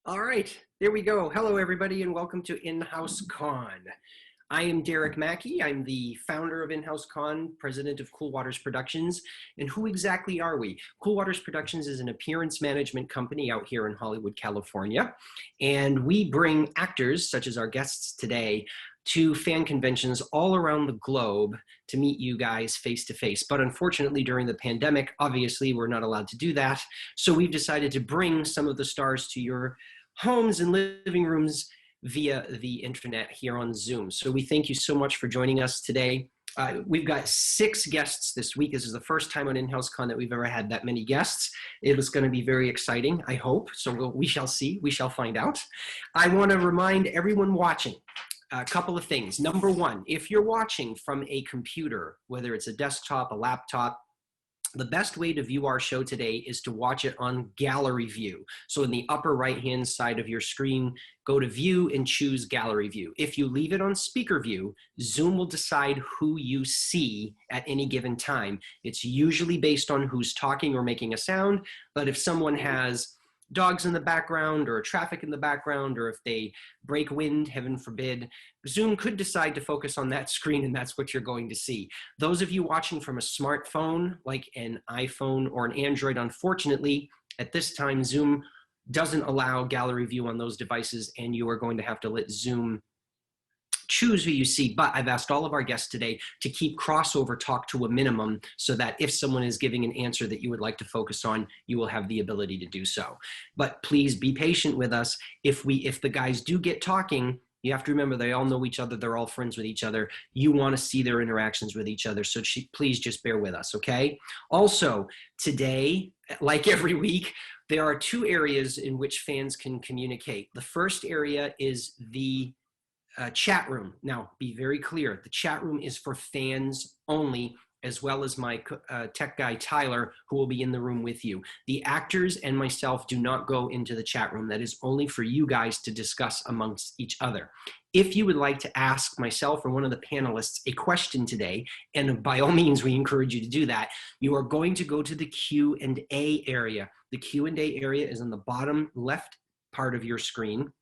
All right, there we go. Hello, everybody, and welcome to InHouse-CON. I am Derek Mackey. I'm the founder of InHouse-CON, president of Cool Waters Productions. And who exactly are we? Cool Waters Productions is an appearance management company out here in Hollywood, California. And we bring actors, such as our guests today, to fan conventions all around the globe to meet you guys face to face. But unfortunately, during the pandemic, obviously, we're not allowed to do that. So we've decided to bring some of the stars to your homes and living rooms via the internet here on Zoom. So we thank you so much for joining us today. We've got 6 guests this week. This is the first time on InHouse-CON that we've ever had that many guests. It was going to be very exciting, I hope. So we shall see. We shall find out. I want to remind everyone watching a couple of things. Number one, if you're watching from a computer, whether it's a desktop, a laptop, the best way to view our show today is to watch it on gallery view. So in the upper right-hand side of your screen, go to view and choose gallery view. If you leave it on speaker view, Zoom will decide who you see at any given time. It's usually based on who's talking or making a sound, but if someone has dogs in the background or traffic in the background, or if they break wind, heaven forbid, Zoom could decide to focus on that screen and that's what you're going to see. Those of you watching from a smartphone, like an iPhone or an Android, unfortunately, at this time, Zoom doesn't allow gallery view on those devices and you are going to have to let Zoom choose who you see. But I've asked all of our guests today to keep crossover talk to a minimum so that if someone is giving an answer that you would like to focus on, you will have the ability to do so. But please be patient with us. If the guys do get talking, you have to remember they all know each other. They're all friends with each other. You want to see their interactions with each other. So please just bear with us, okay? Also, today, like every week, there are 2 areas in which fans can communicate. The first area is the chat room. Now, be very clear, the chat room is for fans only, as well as my tech guy, Tyler, who will be in the room with you. The actors and myself do not go into the chat room. That is only for you guys to discuss amongst each other. If you would like to ask myself or one of the panelists a question today, and by all means, we encourage you to do that, you are going to go to the Q&A area. The Q&A area is on the bottom left part of your screen.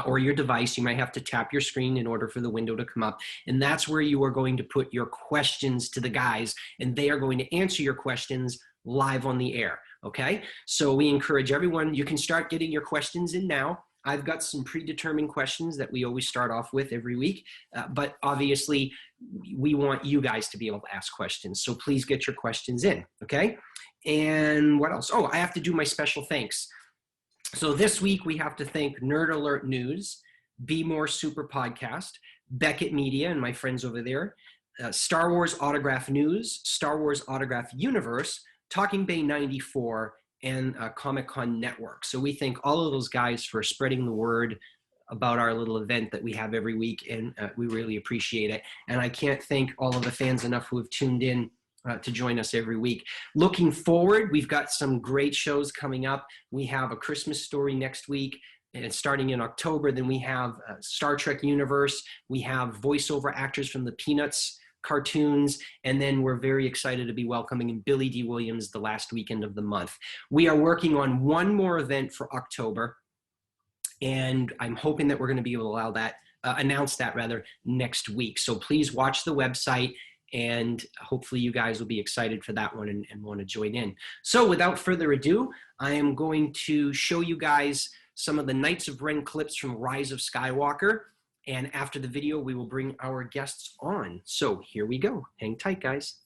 Or your device. You might have to tap your screen in order for the window to come up. And that's where you are going to put your questions to the guys, and they are going to answer your questions live on the air, okay? So we encourage everyone, you can start getting your questions in now. I've got some predetermined questions that we always start off with every week, but obviously we want you guys to be able to ask questions. So please get your questions in, okay? And what else? Oh, I have to do my special thanks. So this week we have to thank Nerd Alert News, Be More Super Podcast, Beckett Media and my friends over there, Star Wars Autograph News, Star Wars Autograph Universe, Talking Bay 94, and Comic-Con Network. So we thank all of those guys for spreading the word about our little event that we have every week, and we really appreciate it. And I can't thank all of the fans enough who have tuned in to join us every week. Looking forward, we've got some great shows coming up. We have A Christmas Story next week, and starting in October. Then we have Star Trek Universe. We have voiceover actors from the Peanuts cartoons, and then we're very excited to be welcoming Billy D. Williams the last weekend of the month. We are working on one more event for October, and I'm hoping that we're going to be able to announce that next week. So please watch the website, and hopefully you guys will be excited for that one and want to join in. So without further ado, I am going to show you guys some of the Knights of Ren clips from Rise of Skywalker. And after the video, we will bring our guests on. So here we go. Hang tight, guys.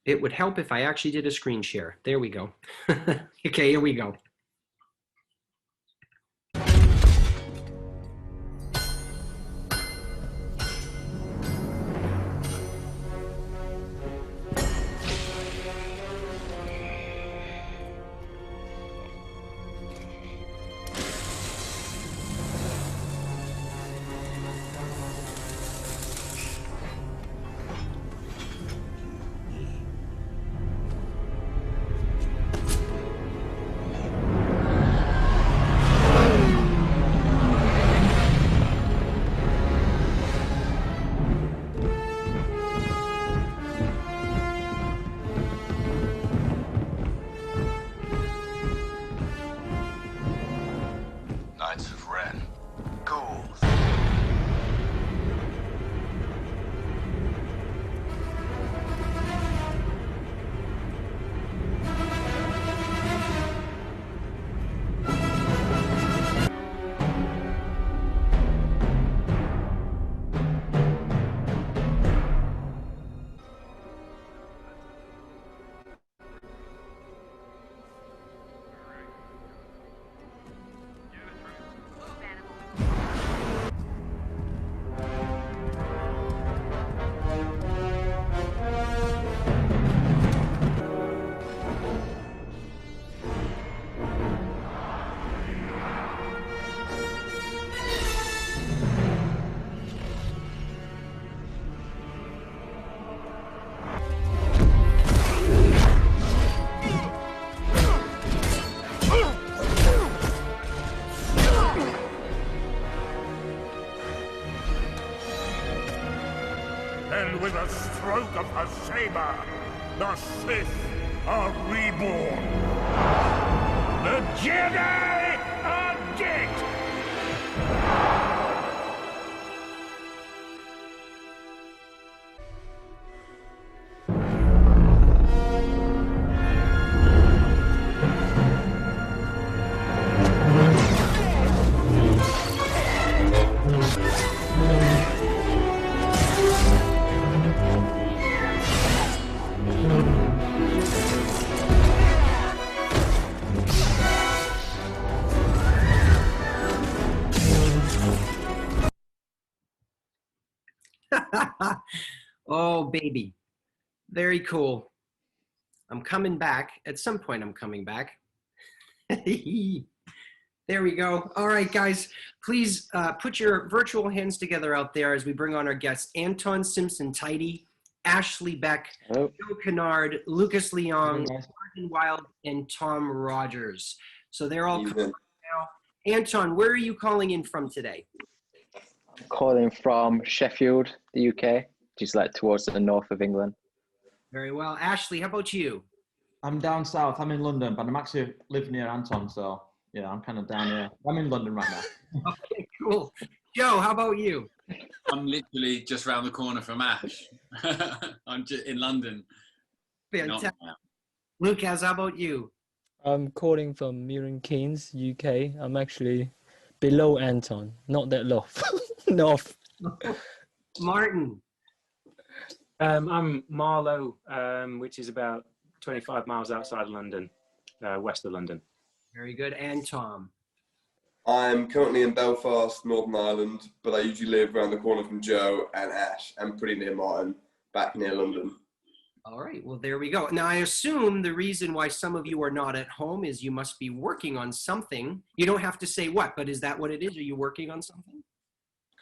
It would help if I actually did a screen share. There we go. Okay, here we go. and with a stroke of her saber, the Sith are reborn. The Jedi are dead! Oh, baby. Very cool. I'm coming back. At some point, I'm coming back. There we go. All right, guys, please put your virtual hands together out there as we bring on our guests, Anton Simpson-Tidy, Ashley Beck, Hello. Joe Kennard, Lucas Leong, Hello, guys. Martin Wild, and Tom Rogers. So they're all coming Evening. now. Anton, where are you calling in from today? I'm calling from Sheffield, the UK, just like towards the north of England. Very well. Ashley, how about you? I'm down south. I'm in London, but I'm actually live near Anton, so yeah, I'm kind of down here. I'm in London right now. Okay, cool. Joe, how about you? I'm literally just round the corner from Ash. I'm just in London. Fantastic. Lucas, how about you? I'm calling from Milton Keynes, UK. I'm actually below Anton, not that low. North. Martin. I'm Marlow, which is about 25 miles outside London, west of London. Very good. And Tom. I'm currently in Belfast, Northern Ireland, but I usually live around the corner from Joe and Ash. I'm pretty near Martin, back near London. All right, well, there we go. Now, I assume the reason why some of you are not at home is you must be working on something. You don't have to say what, but is that what it is? Are you working on something?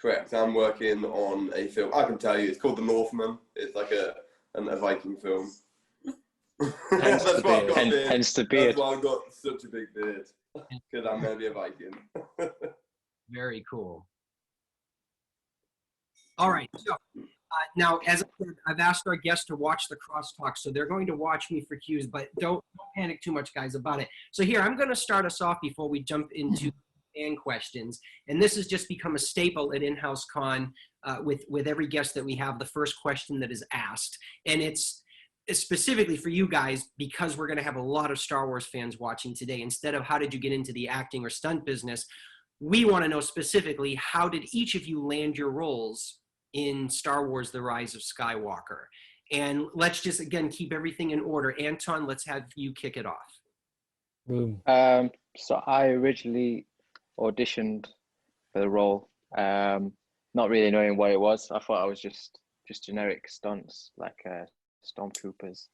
Correct. I'm working on a film. I can tell you, it's called The Northman. It's like a Viking film. Hence the beard. Hence the beard. That's why I've got such a big beard, because I'm going to be a Viking. Very cool. All right, so now, as I said, I've asked our guests to watch the crosstalk, so they're going to watch me for cues, but don't panic too much, guys, about it. So here, I'm going to start us off before we jump into fan questions, and this has just become a staple at InHouse-CON with every guest that we have, the first question that is asked, and it's specifically for you guys because we're going to have a lot of Star Wars fans watching today. Instead of how did you get into the acting or stunt business, we want to know specifically how did each of you land your roles in Star Wars The Rise of Skywalker. And let's just, again, keep everything in order. Anton, let's have you kick it off. Boom. So I originally auditioned for the role, not really knowing what it was. I thought I was just generic stunts, like stormtroopers.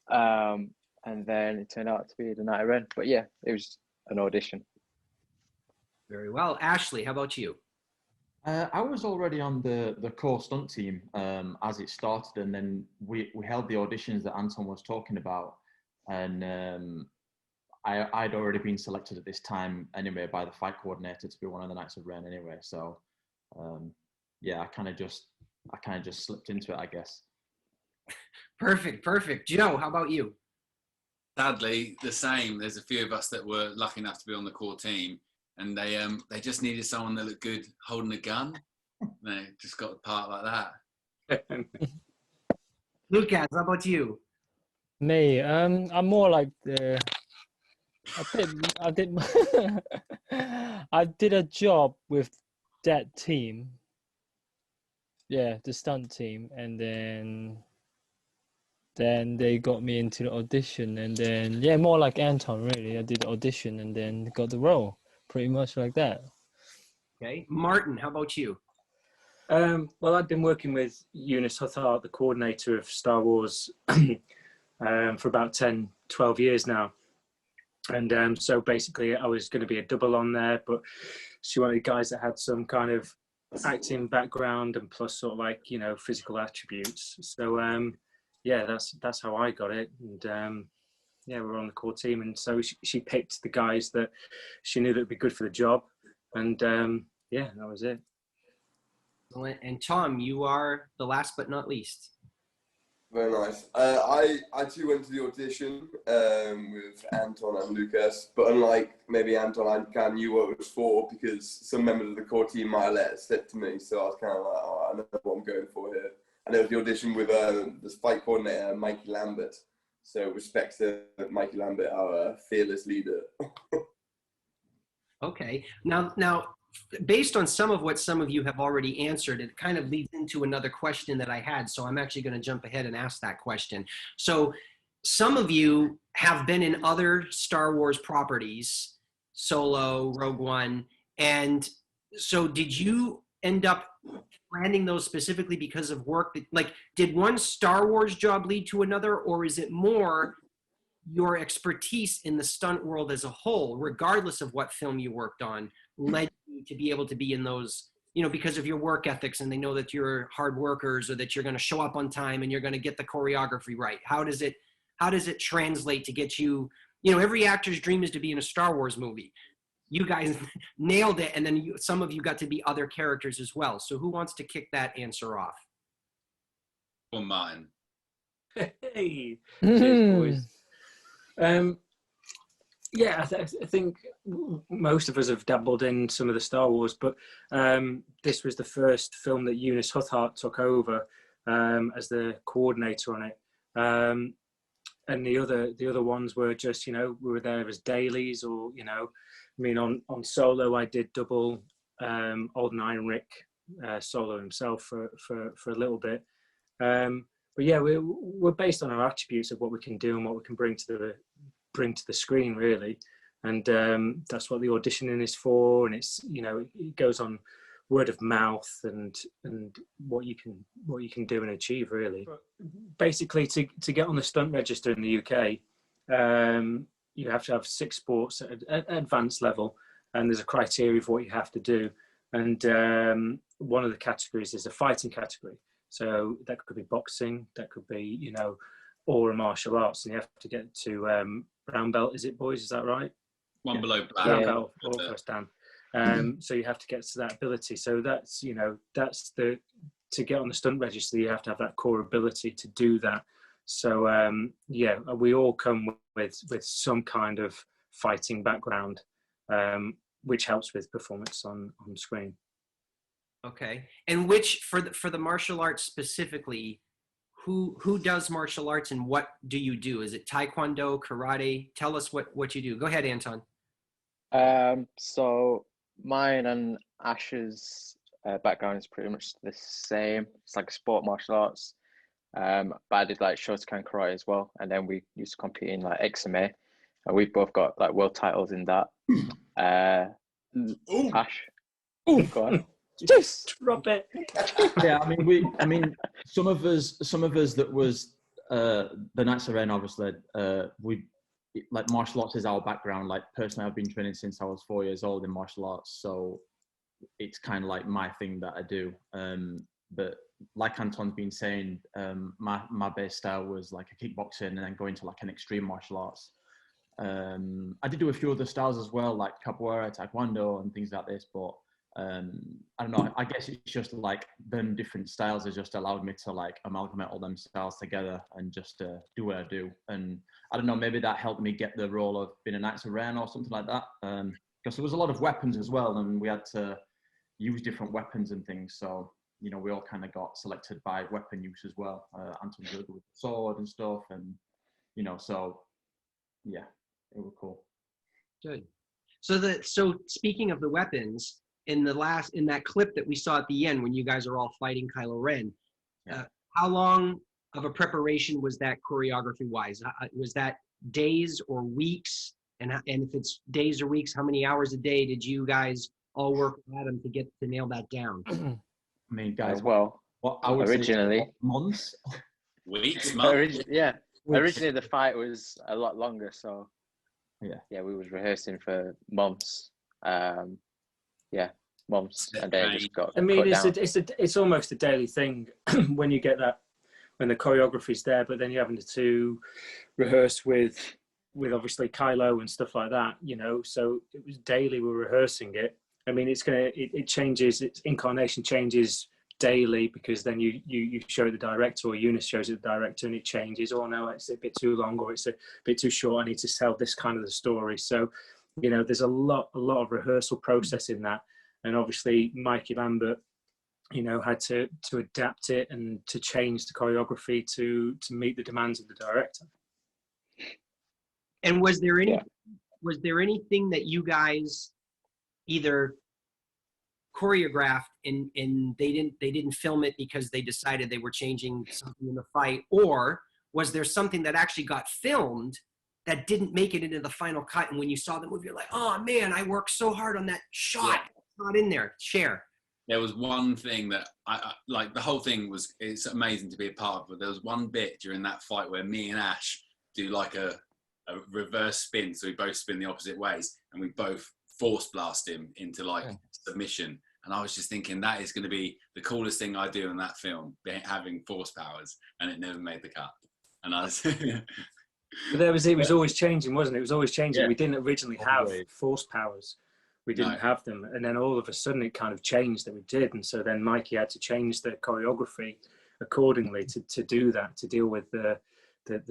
And then it turned out to be the Knight of Ren. But yeah, it was an audition. Very well. Ashley, how about you? I was already on the core stunt team as it started, and then we held the auditions that Anton was talking about, and I'd already been selected at this time anyway by the fight coordinator to be one of the Knights of Ren anyway. So yeah, I kind of just slipped into it, I guess. Perfect. Joe, how about you? Sadly, the same. There's a few of us that were lucky enough to be on the core team, and they just needed someone that looked good holding a gun. They just got the part like that. Lucas, how about you? Me, I'm more like I did a job with that team. Yeah, the stunt team, and then they got me into the audition, and then yeah, more like Anton really. I did the audition and then got the role, pretty much like that. Okay, Martin, how about you? Well, I've been working with Eunice Huthart, the coordinator of Star Wars, for about 10, 12 years now. And so basically I was going to be a double on there, but she wanted guys that had some kind of acting background and plus sort of like, you know, physical attributes. So yeah, that's how I got it. And yeah, we were on the core team. And so she picked the guys that she knew that would be good for the job. And yeah, that was it. Excellent. And Tom, you are the last but not least. Very nice. I too went to the audition with Anton and Lucas, but unlike maybe Anton, I kind of knew what it was for because some members of the core team might have let it slip to me. So I was kind of like, oh, I know what I'm going for here. And it was the audition with the fight coordinator, Mikey Lambert. So respect to Mikey Lambert, our fearless leader. Okay. Now, based on some of you have already answered, it kind of leads into another question that I had. So I'm actually going to jump ahead and ask that question. So some of you have been in other Star Wars properties, Solo, Rogue One. And so did you end up landing those specifically because of work? Like, did one Star Wars job lead to another, or is it more your expertise in the stunt world as a whole, regardless of what film you worked on, led you to be able to be in those, you know, because of your work ethics and they know that you're hard workers or that you're going to show up on time and you're going to get the choreography right? How does it translate to get you, you know, every actor's dream is to be in a Star Wars movie. You guys nailed it. And then some of you got to be other characters as well. So who wants to kick that answer off? Or mine. Hey, cheers, boys. Yeah, I think most of us have dabbled in some of the Star Wars, but this was the first film that Eunice Huthart took over as the coordinator on it. And the other ones were just, you know, we were there as dailies, or, you know, I mean, on Solo I did double Alden Ehrenreich Solo himself for a little bit. But yeah, we're based on our attributes of what we can do and what we can bring to the screen, really. And that's what the auditioning is for. And it's, you know, it goes on word of mouth and what you can do and achieve, really. But basically, to get on the stunt register in the UK, you have to have 6 sports at advanced level, and there's a criteria for what you have to do. And one of the categories is a fighting category. So that could be boxing, that could be, you know, or a martial arts, and you have to get to brown belt. Is it, boys? Is that right? One below black. Brown belt or first dan. So you have to get to that ability. So that's, you know, that's to get on the stunt register, you have to have that core ability to do that. So yeah, we all come with some kind of fighting background, which helps with performance on screen. Okay. And which, for the martial arts specifically, who does martial arts and what do you do? Is it Taekwondo, karate? Tell us what you do. Go ahead, Anton. So mine and Ash's background is pretty much the same. It's like sport martial arts. But I did like Shotokan karate as well. And then we used to compete in like XMA. And we both got like world titles in that. Ash. Ooh. Go on. Just drop it. Yeah, I mean, some of us that was the Knights of Ren, obviously, we like martial arts is our background. Like personally, I've been training since I was 4 years old in martial arts, so it's kind of like my thing that I do. But like Anton's been saying, my base style was like a kickboxing and then going to like an extreme martial arts. I did do a few other styles as well, like capoeira, taekwondo, and things like this, but I don't know, I guess it's just like them different styles has just allowed me to like amalgamate all them styles together and just do what I do. And I don't know, maybe that helped me get the role of being a Knights of Ren or something like that, because there was a lot of weapons as well, and we had to use different weapons and things. So, you know, we all kind of got selected by weapon use as well. Anton good with sword and stuff, and you know, so yeah, it was cool. Good. So speaking of the weapons, in that clip that we saw at the end when you guys are all fighting Kylo Ren, how long of a preparation was that choreography wise? Was that days or weeks? And if it's days or weeks, how many hours a day did you guys all work with Adam to get to nail that down? I mean, guys, well, I would originally say months. Weeks, months. Originally the fight was a lot longer, so yeah, we was rehearsing for months. Months, and then just got. I mean, cut it's almost a daily thing when you get that, when the choreography's there, but then you're having to rehearse with obviously Kylo and stuff like that, you know. So it was daily. We're rehearsing it. I mean, it changes. Its incarnation changes daily, because then you show it the director, or Eunice shows it the director, and it changes. Oh no, it's a bit too long, or it's a bit too short. I need to tell this kind of the story. So, you know, there's a lot of rehearsal process in that, and obviously Mikey Lambert, you know, had to adapt it and to change the choreography to meet the demands of the director. And was there anything that you guys either choreographed and they didn't film it because they decided they were changing something in the fight, or was there something that actually got filmed that didn't make it into the final cut, and when you saw the movie you're like, oh man, I worked so hard on that shot, it's not in there? Share. There was one thing that I like. The whole thing it's amazing to be a part of, but there was one bit during that fight where me and Ash do like a reverse spin, so we both spin the opposite ways, and we both force blast him into like submission. And I was just thinking that is going to be the coolest thing I do in that film, having force powers, and it never made the cut. And I was but it was always changing, wasn't it? It was always changing. Yeah. We didn't originally have force powers. We didn't have them. And then all of a sudden it kind of changed that we did. And so then Mikey had to change the choreography accordingly to do that, to deal with the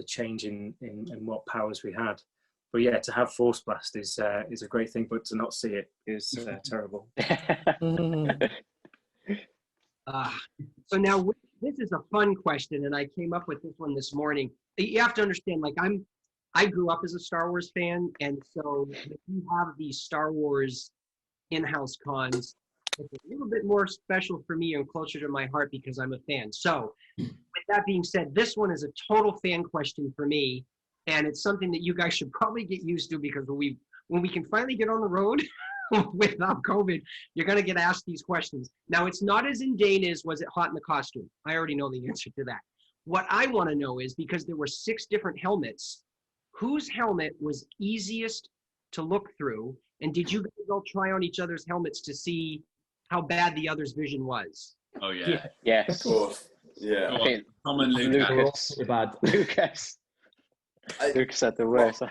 change in what powers we had. But yeah, to have force blast is a great thing, but to not see it is terrible. So now this is a fun question, and I came up with this one this morning. You have to understand, like I grew up as a Star Wars fan, and so if you have these Star Wars in-house cons, it's a little bit more special for me and closer to my heart because I'm a fan. So with that being said, this one is a total fan question for me. And it's something that you guys should probably get used to, because when we can finally get on the road without COVID, you're going to get asked these questions. Now, it's not as mundane as was it hot in the costume. I already know the answer to that. What I want to know is, because there were 6 different helmets, whose helmet was easiest to look through? And did you guys all try on each other's helmets to see how bad the other's vision was? Oh, yeah. Yes. Of course. Yeah. Tom and Lucas. Lucas had the worst.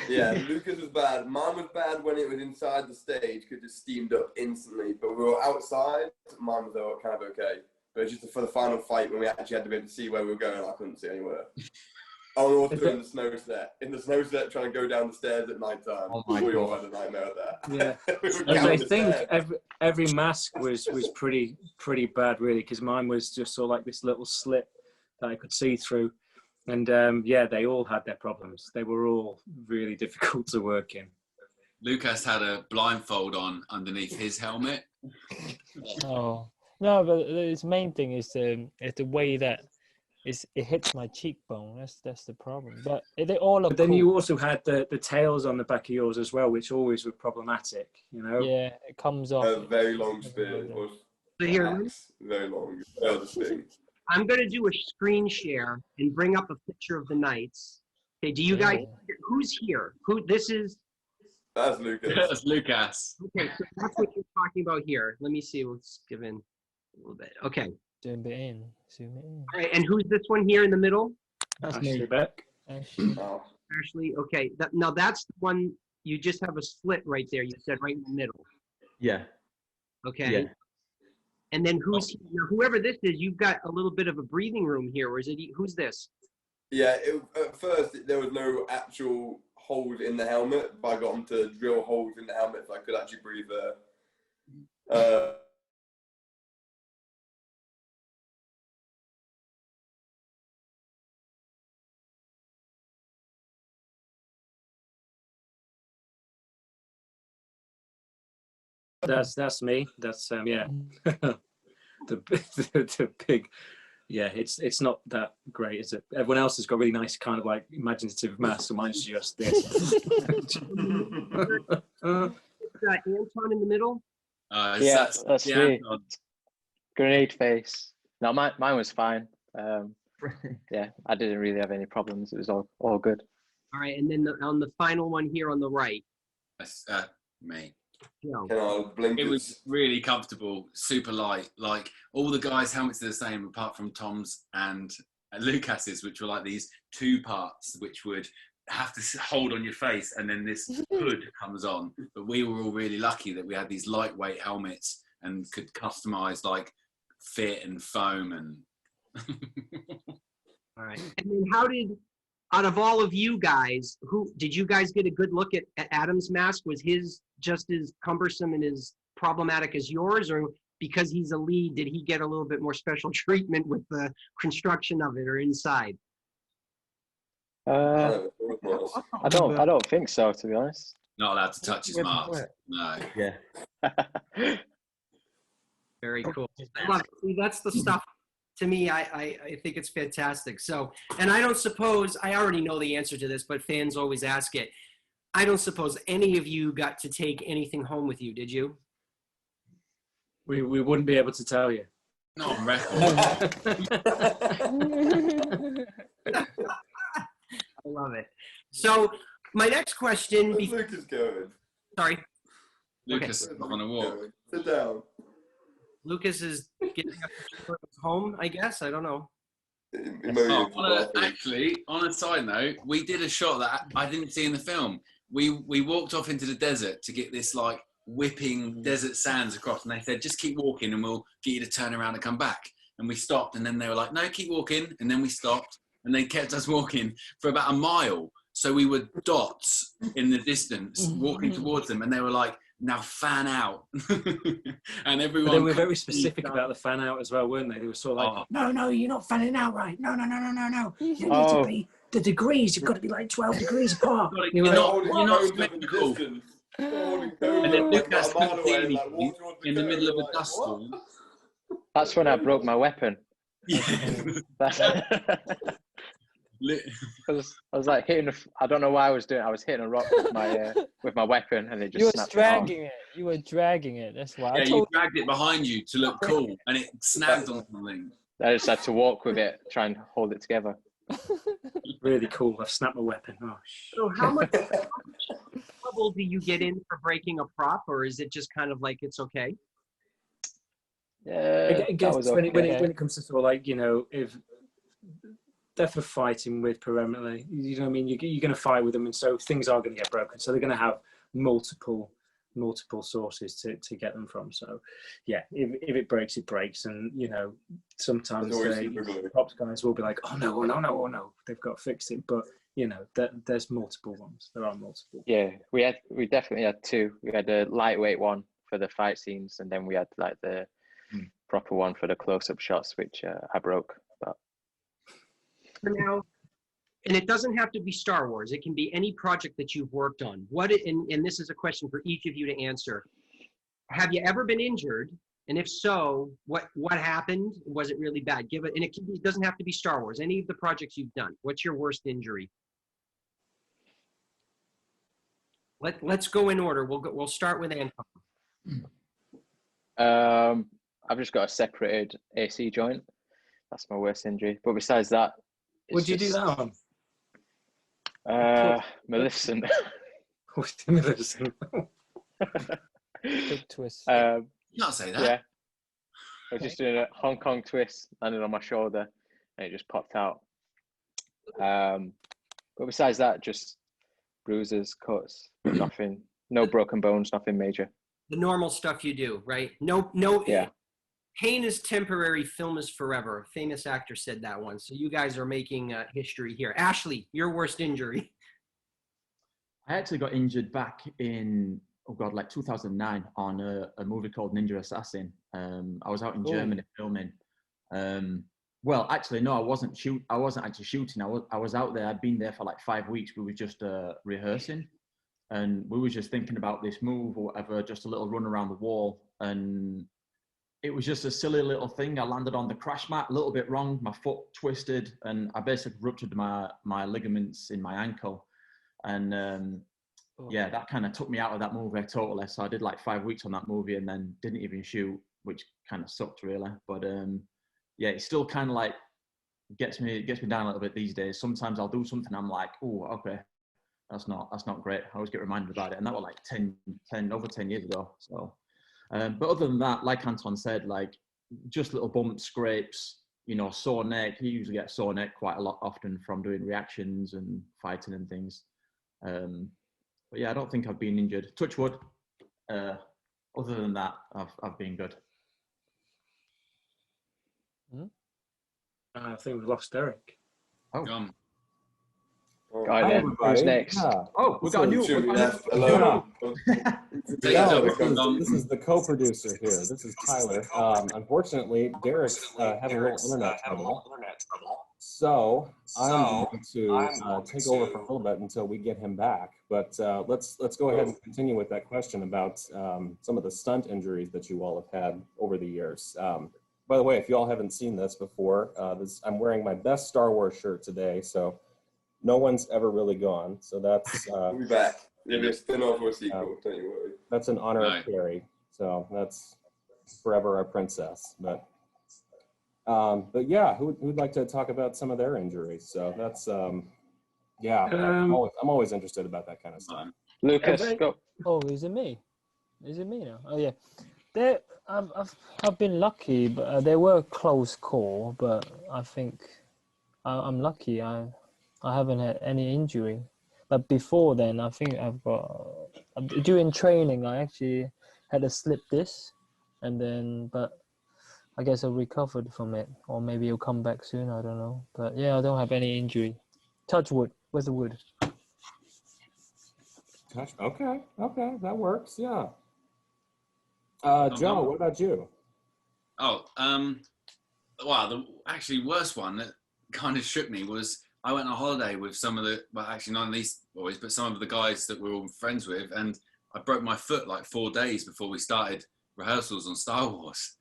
Yeah, Lucas was bad. Mine was bad when it was inside the stage, because it steamed up instantly. But we were outside, mine was kind of okay. But it's just for the final fight, when we actually had to be able to see where we were going, I couldn't see anywhere. I was also in the snow set, trying to go down the stairs at night time. Oh my we all God. had a nightmare of that. Yeah. And I think every mask was pretty bad, really, because mine was just sort of like this little slit that I could see through. And yeah, they all had their problems. They were all really difficult to work in. Lucas had a blindfold on underneath his helmet. Oh no, but the main thing is the way that it hits my cheekbone. That's the problem. But they all are. But then cool. you also had the tails on the back of yours as well, which always were problematic. You know. Yeah, it comes off. A very long spear. So here, very long. That was the thing. I'm going to do a screen share and bring up a picture of the Knights. Okay, do you guys, who's here? This is? That's Lucas. That's Lucas. Okay, so that's what you're talking about here. Let me see, let's give in a little bit. Okay. Zoom it in. Zoom it in. All right, and who's this one here in the middle? That's Ashley me. Beck. Ashley. Oh. Ashley, okay. Now that's the one, you just have a slit right there. You said right in the middle. Yeah. Okay. Yeah. And then whoever this is, you've got a little bit of a breathing room here, or is it, who's this? Yeah, at first there was no actual holes in the helmet, but I got them to drill holes in the helmet so I could actually breathe there. That's me. That's yeah. the big. Yeah, it's not that great, is it? Everyone else has got really nice kind of like imaginative masks, so mine's just this. Anton in the middle? Yeah, that's me. Anton. Grenade face. No, mine was fine. Yeah, I didn't really have any problems. It was all good. All right, and then on the final one here on the right. That's me. Joe. It was really comfortable, super light. Like all the guys' helmets are the same, apart from Tom's and Lucas's, which were like these two parts, which would have to hold on your face, and then this hood comes on. But we were all really lucky that we had these lightweight helmets and could customize like fit and foam and. All right. And then out of all of you guys, did you guys get a good look at Adam's mask? Was his just as cumbersome and as problematic as yours, or because he's a lead, did he get a little bit more special treatment with the construction of it or inside? I don't think so, to be honest. Not allowed to touch his mask. No. Yeah. Very cool. I love it. See, that's the stuff. To me, I think it's fantastic. So, and I don't suppose, I already know the answer to this, but fans always ask it. I don't suppose any of you got to take anything home with you, did you? We wouldn't be able to tell you. Not on record. I love it. So, my next question. Where's Lucas going? Sorry. Lucas is on a walk. Sit down. Lucas is getting up to home, I guess. I don't know. Actually, on a side note, we did a shot that I didn't see in the film. We walked off into the desert to get this like whipping desert sands across, and they said, just keep walking and we'll get you to turn around and come back. And we stopped, and then they were like, no, keep walking. And then we stopped, and they kept us walking for about a mile. So we were dots in the distance walking towards them, and they were like, now fan out. And everyone. But they were very specific about the fan out as well, weren't they? They were sort of like, no, you're not fanning out right. No. You need to be the degrees. You've got to be like 12 degrees apart. You're not symmetrical. And then Lucas couldn't see anything in the middle of a dust storm. That's when I broke my weapon. I was like hitting. I don't know why I was doing. I was hitting a rock with my weapon, and it just snapped. You were dragging it. That's why. Yeah, you dragged it behind you to look cool, and it snagged on something. I just had to walk with it, try and hold it together. Really cool. I've snapped my weapon. Oh, so how much trouble do you get in for breaking a prop, or is it just kind of like it's okay? Yeah, I guess when it comes to sort of like, you know, if they're for fighting with perimeterly, you know what I mean? You're going to fight with them, and so things are going to get broken. So they're going to have multiple sources to get them from. So yeah, if it breaks, it breaks. And you know, sometimes props guys will be like, oh no, they've got to fix it. But you know, there's multiple ones. There are multiple. Yeah, we definitely had two. We had a lightweight one for the fight scenes, and then we had like the proper one for the close-up shots, which I broke. But for now, and it doesn't have to be Star Wars. It can be any project that you've worked on. And this is a question for each of you to answer. Have you ever been injured? And if so, what happened? Was it really bad? Give it, and it doesn't have to be Star Wars. Any of the projects you've done. What's your worst injury? Let's go in order. We'll start with Anton. I've just got a separated AC joint. That's my worst injury. But besides that, would you do that one? Maleficent. Maleficent. Big twist. You can't say that. Yeah. I was just doing a Hong Kong twist, landed on my shoulder, and it just popped out. But besides that, just bruises, cuts, nothing, no broken bones, nothing major. The normal stuff you do, right? No. Yeah. Pain is temporary, film is forever. A famous actor said that once. So you guys are making history here. Ashley, your worst injury. I actually got injured back in, like 2009 on a movie called Ninja Assassin. I was out in Germany filming. Well, actually, no, I wasn't actually shooting. I was out there. I'd been there for like 5 weeks. We were just rehearsing. And we were just thinking about this move or whatever, just a little run around the wall. And it was just a silly little thing. I landed on the crash mat a little bit wrong. My foot twisted, and I basically ruptured my ligaments in my ankle. And yeah, that kind of took me out of that movie totally. So I did like 5 weeks on that movie and then didn't even shoot, which kind of sucked really. But yeah, it still kind of like gets me down a little bit these days. Sometimes I'll do something, I'm like, oh, okay, that's not great. I always get reminded about it, and that was like over 10 years ago. So. But other than that, like Anton said, like just little bumps, scrapes, you know, sore neck. He usually gets sore neck quite a lot often from doing reactions and fighting and things. But yeah, I don't think I've been injured. Touch wood. Other than that, I've been good. I think we've lost Derek. Oh, Gone. Guy there. Who's next? Yeah. oh, we got a new. Should we we got left a new- alone? Take Yeah, it this over, is, Dom. this is the co-producer here. This is Tyler. Unfortunately, Derek's having a little internet trouble. So I'm going to take over for a little bit until we get him back. But let's go ahead and continue with that question about some of the stunt injuries that you all have had over the years. By the way, if you all haven't seen this before, I'm wearing my best Star Wars shirt today, so no one's ever really gone. So that's We'll be back. Maybe a spin-off or a sequel, don't you worry. that's in honor Right. of Carrie. So that's forever our princess. But yeah, who'd like to talk about some of their injuries? So that's yeah, I'm always interested about that kind of stuff. Lucas, go. Oh, is it me? Is it me now? Oh yeah, I've been lucky, but they were close call. But I think I'm lucky. I haven't had any injury. But before then, I think I've got during training. I actually had a slip disc, and then but I guess I recovered from it, or maybe it'll come back soon. I don't know. But yeah, I don't have any injury. Touch wood. Where's the wood? Okay, that works. Yeah. Joe, what about you? Oh, well, the actually worst one that kind of shook me was I went on holiday with some of the, well, actually none of these boys, but some of the guys that we're all friends with, and I broke my foot like 4 days before we started rehearsals on Star Wars.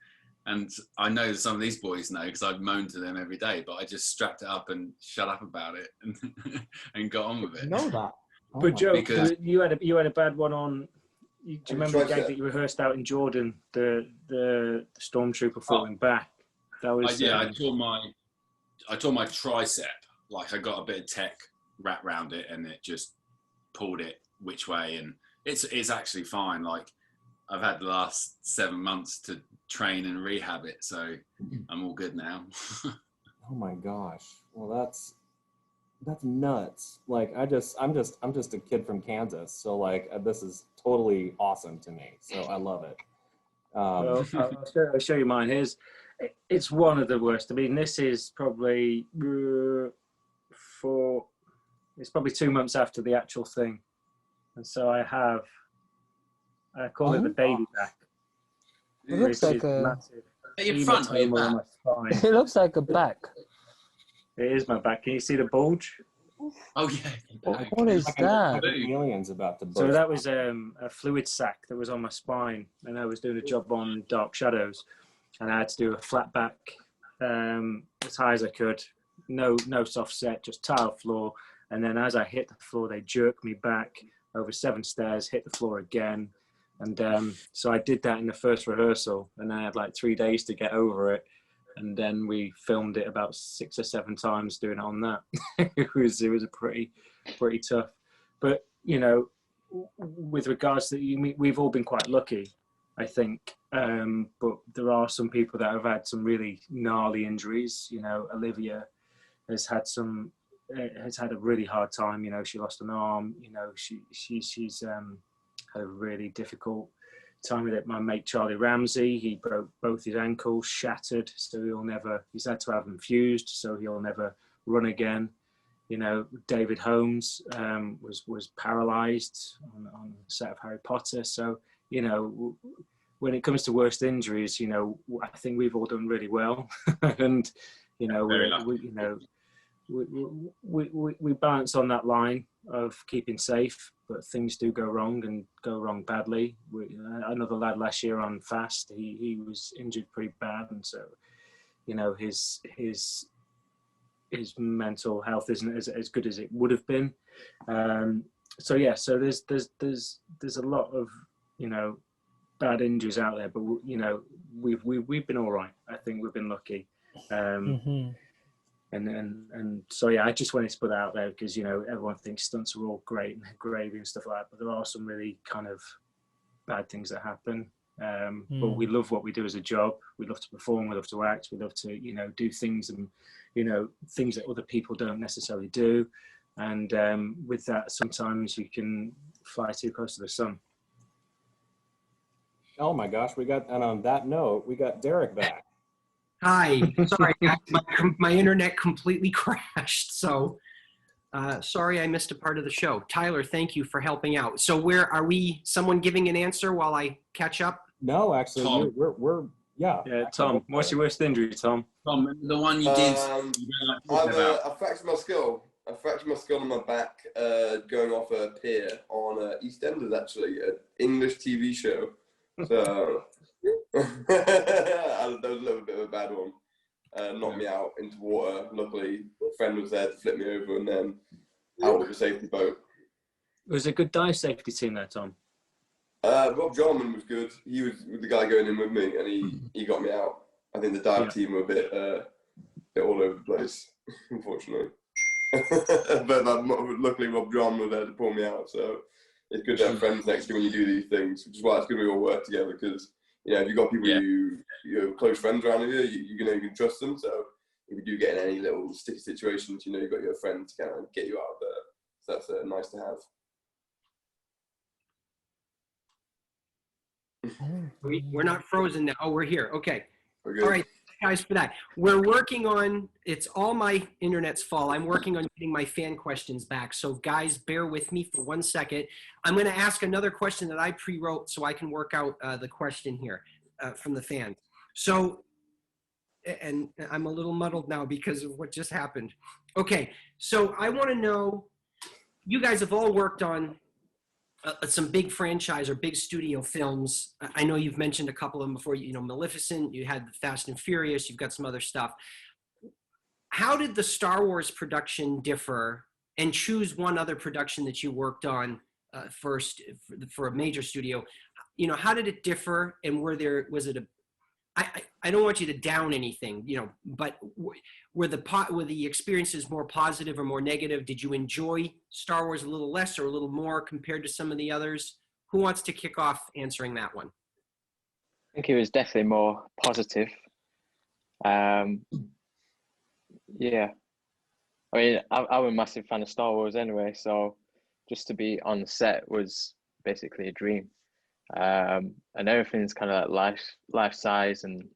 And I know that some of these boys know because I've moaned to them every day, but I just strapped it up and shut up about it and got on with it. Know that. Oh But my- Joe, Because- you had a bad one on. Do you remember the gag tricep. that you rehearsed out in Jordan? The stormtrooper falling back. That was I tore my tricep. Like I got a bit of tech wrapped around it, and it just pulled it which way, and it's actually fine. Like I've had the last 7 months to train and rehab it, so I'm all good now. Oh my gosh. Well, that's nuts. Like I'm just a kid from Kansas, so like this is totally awesome to me. So I love it. Well, I'll show you mine. It's one of the worst. I mean, this is probably it's probably 2 months after the actual thing, and so I call it the baby back. It looks which like is a. massive At your front or your hematoma on back? my spine. It looks like a back. It is my back. Can you see the bulge? Oh yeah. What is Like that? an alien's about to burst. So that was a fluid sac that was on my spine, and I was doing a job on Dark Shadows, and I had to do a flat back as high as I could, no soft set, just tile floor, and then as I hit the floor, they jerked me back over 7 stairs, hit the floor again, and so I did that in the first rehearsal, and I had like 3 days to get over it, and then we filmed it about 6 or 7 times doing it on that. it was a pretty tough, but you know, with regards to we've all been quite lucky, I think, but there are some people that have had some really gnarly injuries. You know, Olivia has had a really hard time. You know, she lost an arm. You know, she's had a really difficult time with it. My mate Charlie Ramsey, he broke both his ankles, shattered, so he's had to have them fused, so he'll never run again. You know, David Holmes was paralyzed on the set of Harry Potter. So, you know, when it comes to worst injuries, you know, I think we've all done really well, and you know, we balance on that line of keeping safe, but things do go wrong and go wrong badly. Another lad last year on Fast, he was injured pretty bad, and so, you know, his mental health isn't as good as it would have been. So yeah, so there's a lot of, you know, bad injuries out there, but you know, we've been all right. I think we've been lucky. And so yeah, I just wanted to put that out there because, you know, everyone thinks stunts are all great and gravy and stuff like that, but there are some really kind of bad things that happen. But we love what we do as a job. We love to perform, we love to act, we love to, you know, do things, and, you know, things that other people don't necessarily do. And with that, sometimes you can fly too close to the sun. Oh my gosh, and on that note, we got Derek back. Hi. Sorry, my internet completely crashed. So sorry I missed a part of the show. Tyler, thank you for helping out. So where are we? Someone giving an answer while I catch up? No, actually, Tom. we're yeah. Yeah, Tom, what's your worst injury, Tom? Tom, the one you did. I fractured my skull. I fractured my skull on my back going off a pier on EastEnders, actually, an English TV show. So that was a little bit of a bad one. Knocked me out into water. Luckily, a friend was there to flip me over and then out with a safety boat. It was a good dive safety team there, Tom. Rob Jarman was good. He was the guy going in with me, and he got me out. I think the dive team were a bit all over the place, unfortunately. But luckily, Rob Jarman was there to pull me out. So it's good to have friends next to you when you do these things, which is why it's good we all work together. Because if you've got people you're close friends around you, you can trust them. So if you do get in any little sticky situations, you've got your friend to kind of get you out of there. So that's nice to have. We're not frozen now. Oh, we're here. Okay. We're All right, guys, for that. We're working on, it's all my internet's fault. I'm working on getting my fan questions back. So guys, bear with me for 1 second. I'm going to ask another question that I pre-wrote so I can work out the question here from the fans. So, and I'm a little muddled now because of what just happened. Okay, so I want to know, you guys have all worked on some big franchise or big studio films. I know you've mentioned a couple of them before, Maleficent, you had the Fast and Furious, you've got some other stuff. How did the Star Wars production differ, and choose one other production that you worked on first for a major studio? How did it differ, and was it I don't want you to down anything, but were the experiences more positive or more negative? Did you enjoy Star Wars a little less or a little more compared to some of the others? Who wants to kick off answering that one? I think it was definitely more positive. Yeah. I mean, I'm a massive fan of Star Wars anyway, so just to be on the set was basically a dream. And everything's kind of like life size, and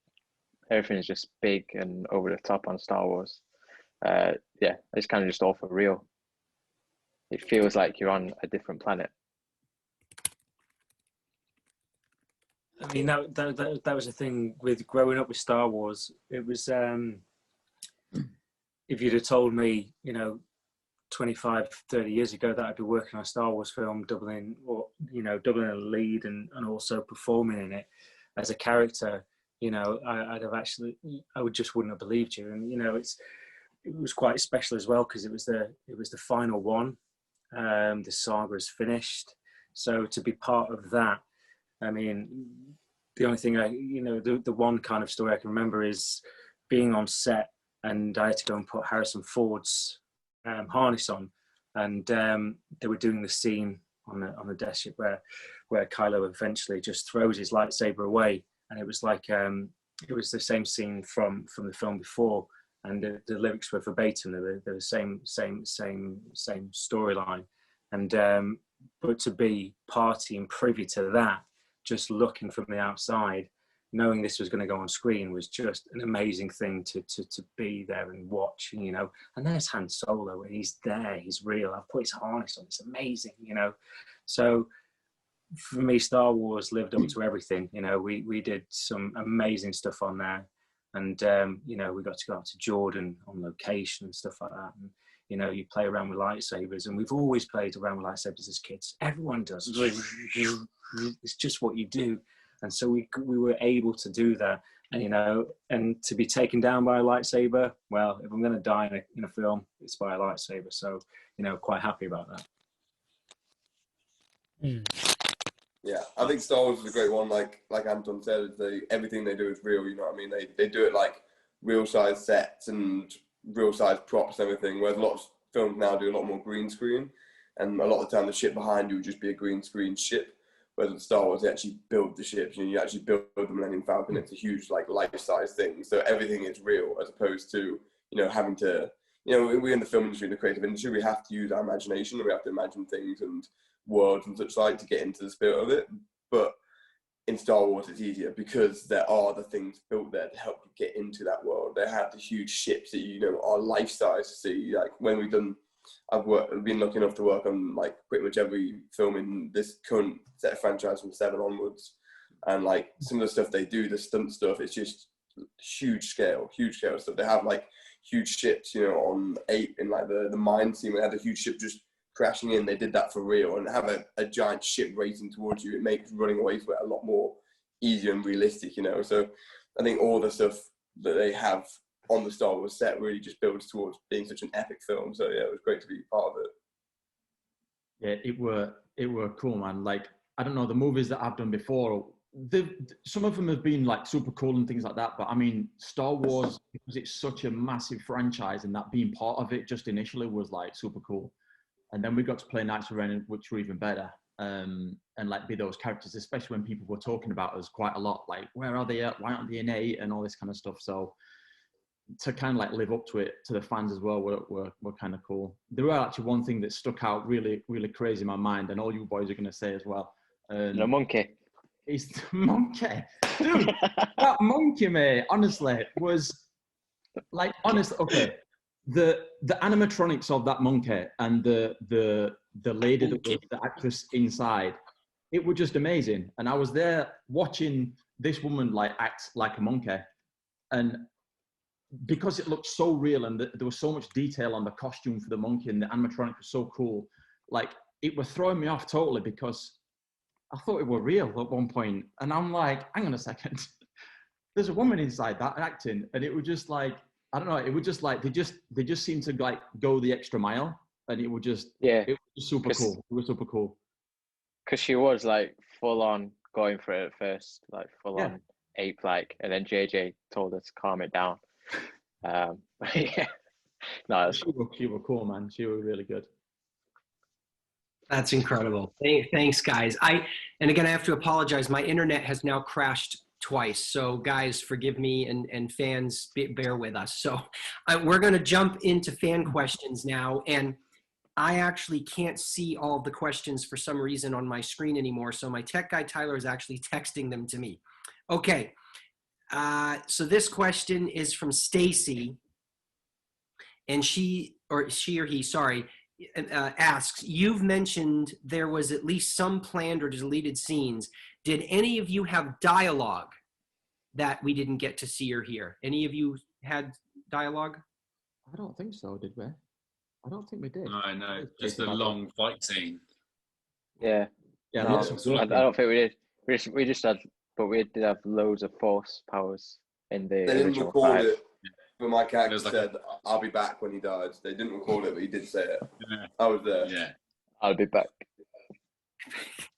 everything's just big and over the top on Star Wars. It's kind of just all for real. It feels like you're on a different planet. I mean, that was the thing with growing up with Star Wars. It was, if you'd have told me, 25, 30 years ago that I'd be working on a Star Wars film, doubling a lead and also performing in it as a character, I just wouldn't have believed you. And, it was quite special as well because it was the final one. The saga is finished. So to be part of that, I mean, the only thing the one kind of story I can remember is being on set, and I had to go and put Harrison Ford's harness on, and they were doing the scene on the death ship where Kylo eventually just throws his lightsaber away, and it was like it was the same scene from the film before, and the lyrics were verbatim. They were the same storyline, and but to be party and privy to that, just looking from the outside, knowing this was going to go on screen, was just an amazing thing to be there and watch, and there's Han Solo, and he's there, he's real. I've put his harness on, it's amazing, So for me, Star Wars lived up to everything. We did some amazing stuff on there, and we got to go out to Jordan on location and stuff like that. And you play around with lightsabers, and we've always played around with lightsabers as kids. Everyone does. It's just what you do. And so we were able to do that, and and to be taken down by a lightsaber. Well, if I'm going to die in a film, it's by a lightsaber. So quite happy about that. Yeah, I think Star Wars is a great one. Like Anton said, everything they do is real. You know what I mean? They do it like real size sets and real size props and everything. Whereas a lot of films now do a lot more green screen, and a lot of the time the ship behind you would just be a green screen ship. Whereas in Star Wars, they actually build the ships, and you actually build them. And in Falcon, it's a huge life-size thing. So everything is real, as opposed to having to. We're in the film industry, the creative industry. We have to use our imagination, and we have to imagine things and worlds and such like to get into the spirit of it. But in Star Wars it's easier because there are the things built there to help you get into that world. They have the huge ships that, you know, are life size to see. Like when I've been lucky enough to work on like pretty much every film in this current set of franchise from 7 onwards, and like some of the stuff they do, the stunt stuff, it's just huge scale stuff. They have like huge ships, you know, on 8 in like the mine scene, we had a huge ship just crashing in. They did that for real, and have a giant ship racing towards you. It makes running away from it a lot more easier and realistic, you know. So I think all the stuff that they have on the Star Wars set really just builds towards being such an epic film. So yeah, it was great to be part of it. Yeah, it were cool, man. Like, I don't know, the movies that I've done before, some of them have been like super cool and things like that. But I mean, Star Wars, because it's such a massive franchise, and that being part of it just initially was like super cool. And then we got to play Knights of Ren, which were even better. And like be those characters, especially when people were talking about us quite a lot, like, where are they at? Why aren't they in 8? And all this kind of stuff. So to kind of like live up to it, to the fans as well, were kind of cool. There were actually one thing that stuck out really, really crazy in my mind, and all you boys are going to say as well. The monkey. It's the monkey. Dude, that monkey, mate, honestly, was like, honestly, okay. The animatronics of that monkey and the lady that was the actress inside, it was just amazing. And I was there watching this woman like act like a monkey, and because it looked so real and there was so much detail on the costume for the monkey and the animatronic was so cool, like it was throwing me off totally because I thought it were real at one point, and I'm like, hang on a second, there's a woman inside that acting, and it was just like, I don't know, it was just like they just seemed to like go the extra mile, and it was just it was super cool. It was super cool. Because she was like full on going for it at first, like full on ape like, and then JJ told her to calm it down. Yeah, no, she was cool, man. She was really good. That's incredible. Thanks, guys. And again, I have to apologize. My internet has now crashed twice. So guys, forgive me, and fans, bear with us. So we're going to jump into fan questions now. And I actually can't see all of the questions for some reason on my screen anymore. So my tech guy, Tyler, is actually texting them to me. Okay. So this question is from Stacy, and she or he, sorry, asks, you've mentioned there was at least some planned or deleted scenes. Did any of you have dialogue that we didn't get to see or hear? Any of you had dialogue? I don't think so, did we? I don't think we did. No, just a long fight scene. Yeah. Yeah, no, lots of I don't think we did. We just had, but we did have loads of force powers in the They didn't original record 5. it, but my character like said, "I'll be back" when he died. They didn't record it, but he did say it. Yeah. I was there. Yeah. I'll be back.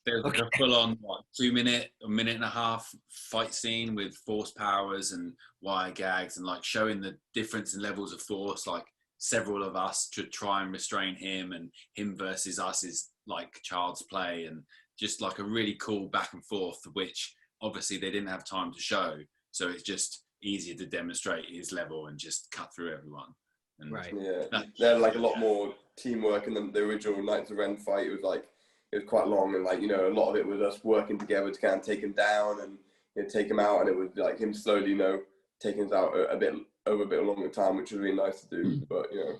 There's like a full-on 2 minute, a minute and a half fight scene with force powers and wire gags, and like showing the difference in levels of force. Like several of us to try and restrain him, and him versus us is like child's play, and just like a really cool back and forth, which obviously they didn't have time to show. So it's just easier to demonstrate his level and just cut through everyone. And right. Yeah. They had like a lot more teamwork in the original Knights of Ren fight. It was quite long, and like, you know, a lot of it was us working together to kind of take him down and, you know, take him out, and it was like him slowly, you know, taking us out a bit longer time, which was really nice to do. But, you know,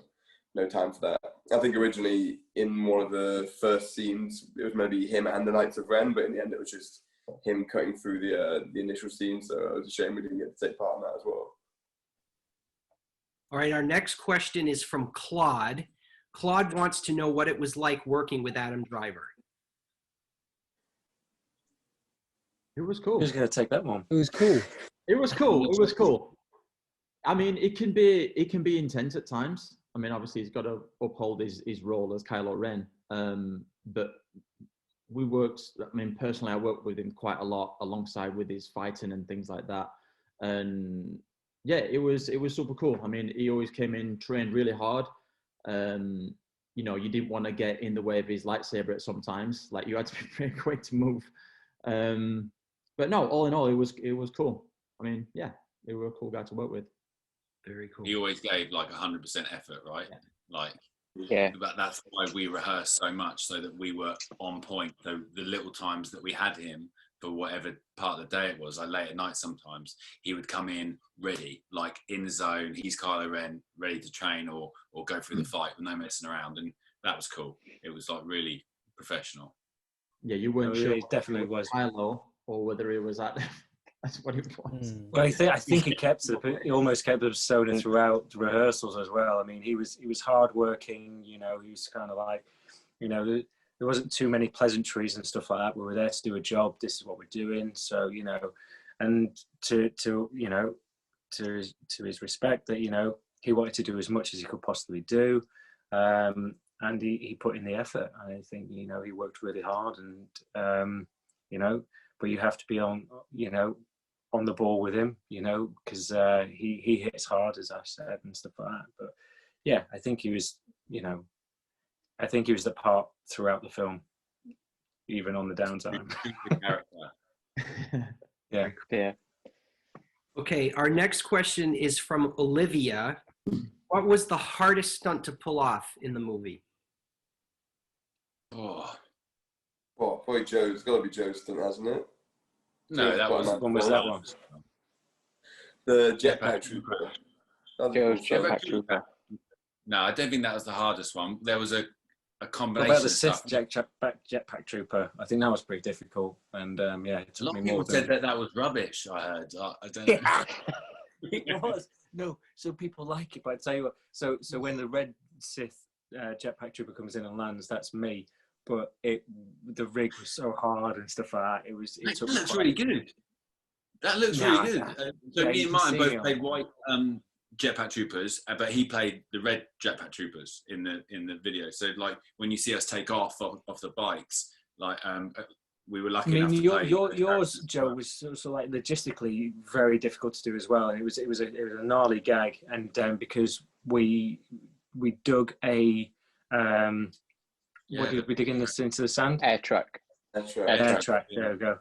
no time for that. I think originally in one of the first scenes it was maybe him and the Knights of Ren, but in the end it was just him cutting through the initial scene. So it was a shame we didn't get to take part in that as well. All right, our next question is from Claude. Claude wants to know what it was like working with Adam Driver. It was cool. Who's going to take that one? It was cool. It was cool. It was cool. I mean, it can be intense at times. I mean, obviously he's got to uphold his role as Kylo Ren. But we worked, I mean, personally, I worked with him quite a lot alongside with his fighting and things like that. And yeah, it was super cool. I mean, he always came in, trained really hard. You know, you didn't want to get in the way of his lightsaber at sometimes. Like, you had to be pretty quick to move. But no, all in all, it was cool. I mean, yeah, they were a cool guy to work with. Very cool. He always gave like 100% effort, right? Yeah. Like, Yeah. but that's why we rehearsed so much, so that we were on point. So the little times that we had him, for whatever part of the day it was, like late at night sometimes, he would come in ready, like in the zone. He's Kylo Ren, ready to train or go through the fight with no messing around. And that was cool. It was like really professional. Yeah, you weren't sure. It definitely was Kylo or whether it was at. That's what it was. But I think he almost kept the persona throughout the rehearsals as well. I mean, he was hardworking. You know, he was kind of like, you know, there wasn't too many pleasantries and stuff like that. We were there to do a job. This is what we're doing. So, you know, and to you know, to his respect, that, you know, he wanted to do as much as he could possibly do, and he put in the effort. I think, you know, he worked really hard, and you know, but you have to be on, you know, on the ball with him, you know, because he hits hard, as I said, and stuff like that. But yeah, I think he was, you know, I think he was the part throughout the film, even on the downtime. Yeah. Yeah. Okay, our next question is from Olivia. What was the hardest stunt to pull off in the movie? Oh, Well, probably Joe. It's got to be Joe's stunt, hasn't it? no, that was When was that one? The jetpack trooper. Joe's jetpack trooper. No, I don't think that was the hardest one. There was a What combination about the of Sith stuff. jetpack trooper? I think that was pretty difficult, and yeah, it A took lot me of more people said than. that was rubbish. I heard. I don't know. It was. No, so people like it, but I tell you what. So when the red Sith jetpack trooper comes in and lands, that's me. But the rig was so hard and stuff like that. It That took looks quite- really good. That looks Nah, really good. So yeah, me you and can Martin see both me on played it. white jetpack troopers, but he played the red jetpack troopers in the video. So like when you see us take off the bikes, like we were I lucky mean, enough to play yours, characters. Joe, was so like logistically very difficult to do as well, and it was a gnarly gag, and because we dug a what did we dig into the sand? Air track. That's right. Air track. Yeah. There we go.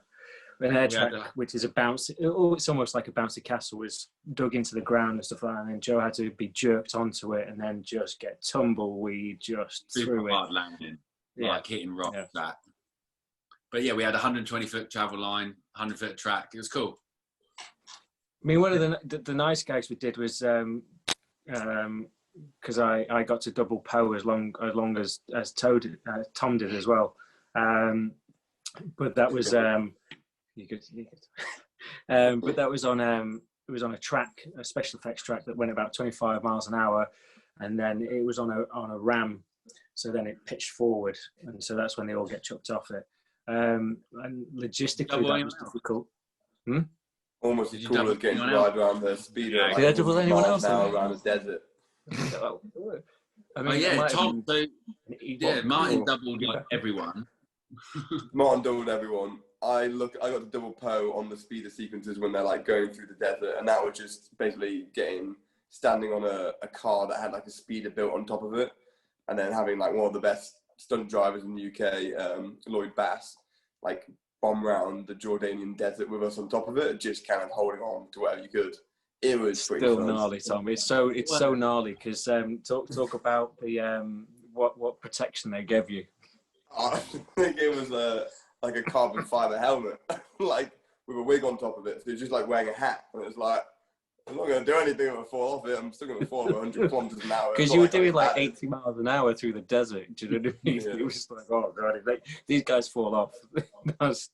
An air We had track, which is a bouncy. Oh, it's almost like a bouncy castle, was dug into the ground and stuff like that. And then Joe had to be jerked onto it, and then just get tumbleweed just Super through it. hard landing, Yeah. like hitting rock. Yeah. That. But yeah, we had a 120-foot travel line, 100-foot track. It was cool. I mean, one of the nice gags we did was because I got to double Poe as long as Tom did as well. But that was you could. But that was on it was on a track, a special effects track that went about 25 miles an hour, and then it was on a ram, so then it pitched forward, and so that's when they all get chucked off it. And logistically, Double that was anyone else? difficult. Almost Did as you cool double as getting to anyone else? ride around the speeder. Yeah. like, Did I double anyone miles else? an hour around the desert. I Oh yeah, might Tom. have So been- yeah, Martin Or- doubled like everyone. Martin doubled everyone. I got to double Poe on the speeder sequences when they're like going through the desert, and that was just basically standing on a car that had like a speeder built on top of it, and then having like one of the best stunt drivers in the UK, Lloyd Bass, like bomb round the Jordanian desert with us on top of it, just kind of holding on to wherever you could. It was pretty Still fun. gnarly, Tom. It's so gnarly because talk about the what protection they gave you. I think it was like a carbon fiber helmet, like with a wig on top of it. So you're just like wearing a hat, and it's like I'm not going to do anything if I fall off it. I'm still going to fall at 100 kilometers an hour. Because It's you were not doing like that. 80 miles an hour through the desert. Do you know what I mean? Yeah. It was just like, oh god, these guys fall off. that's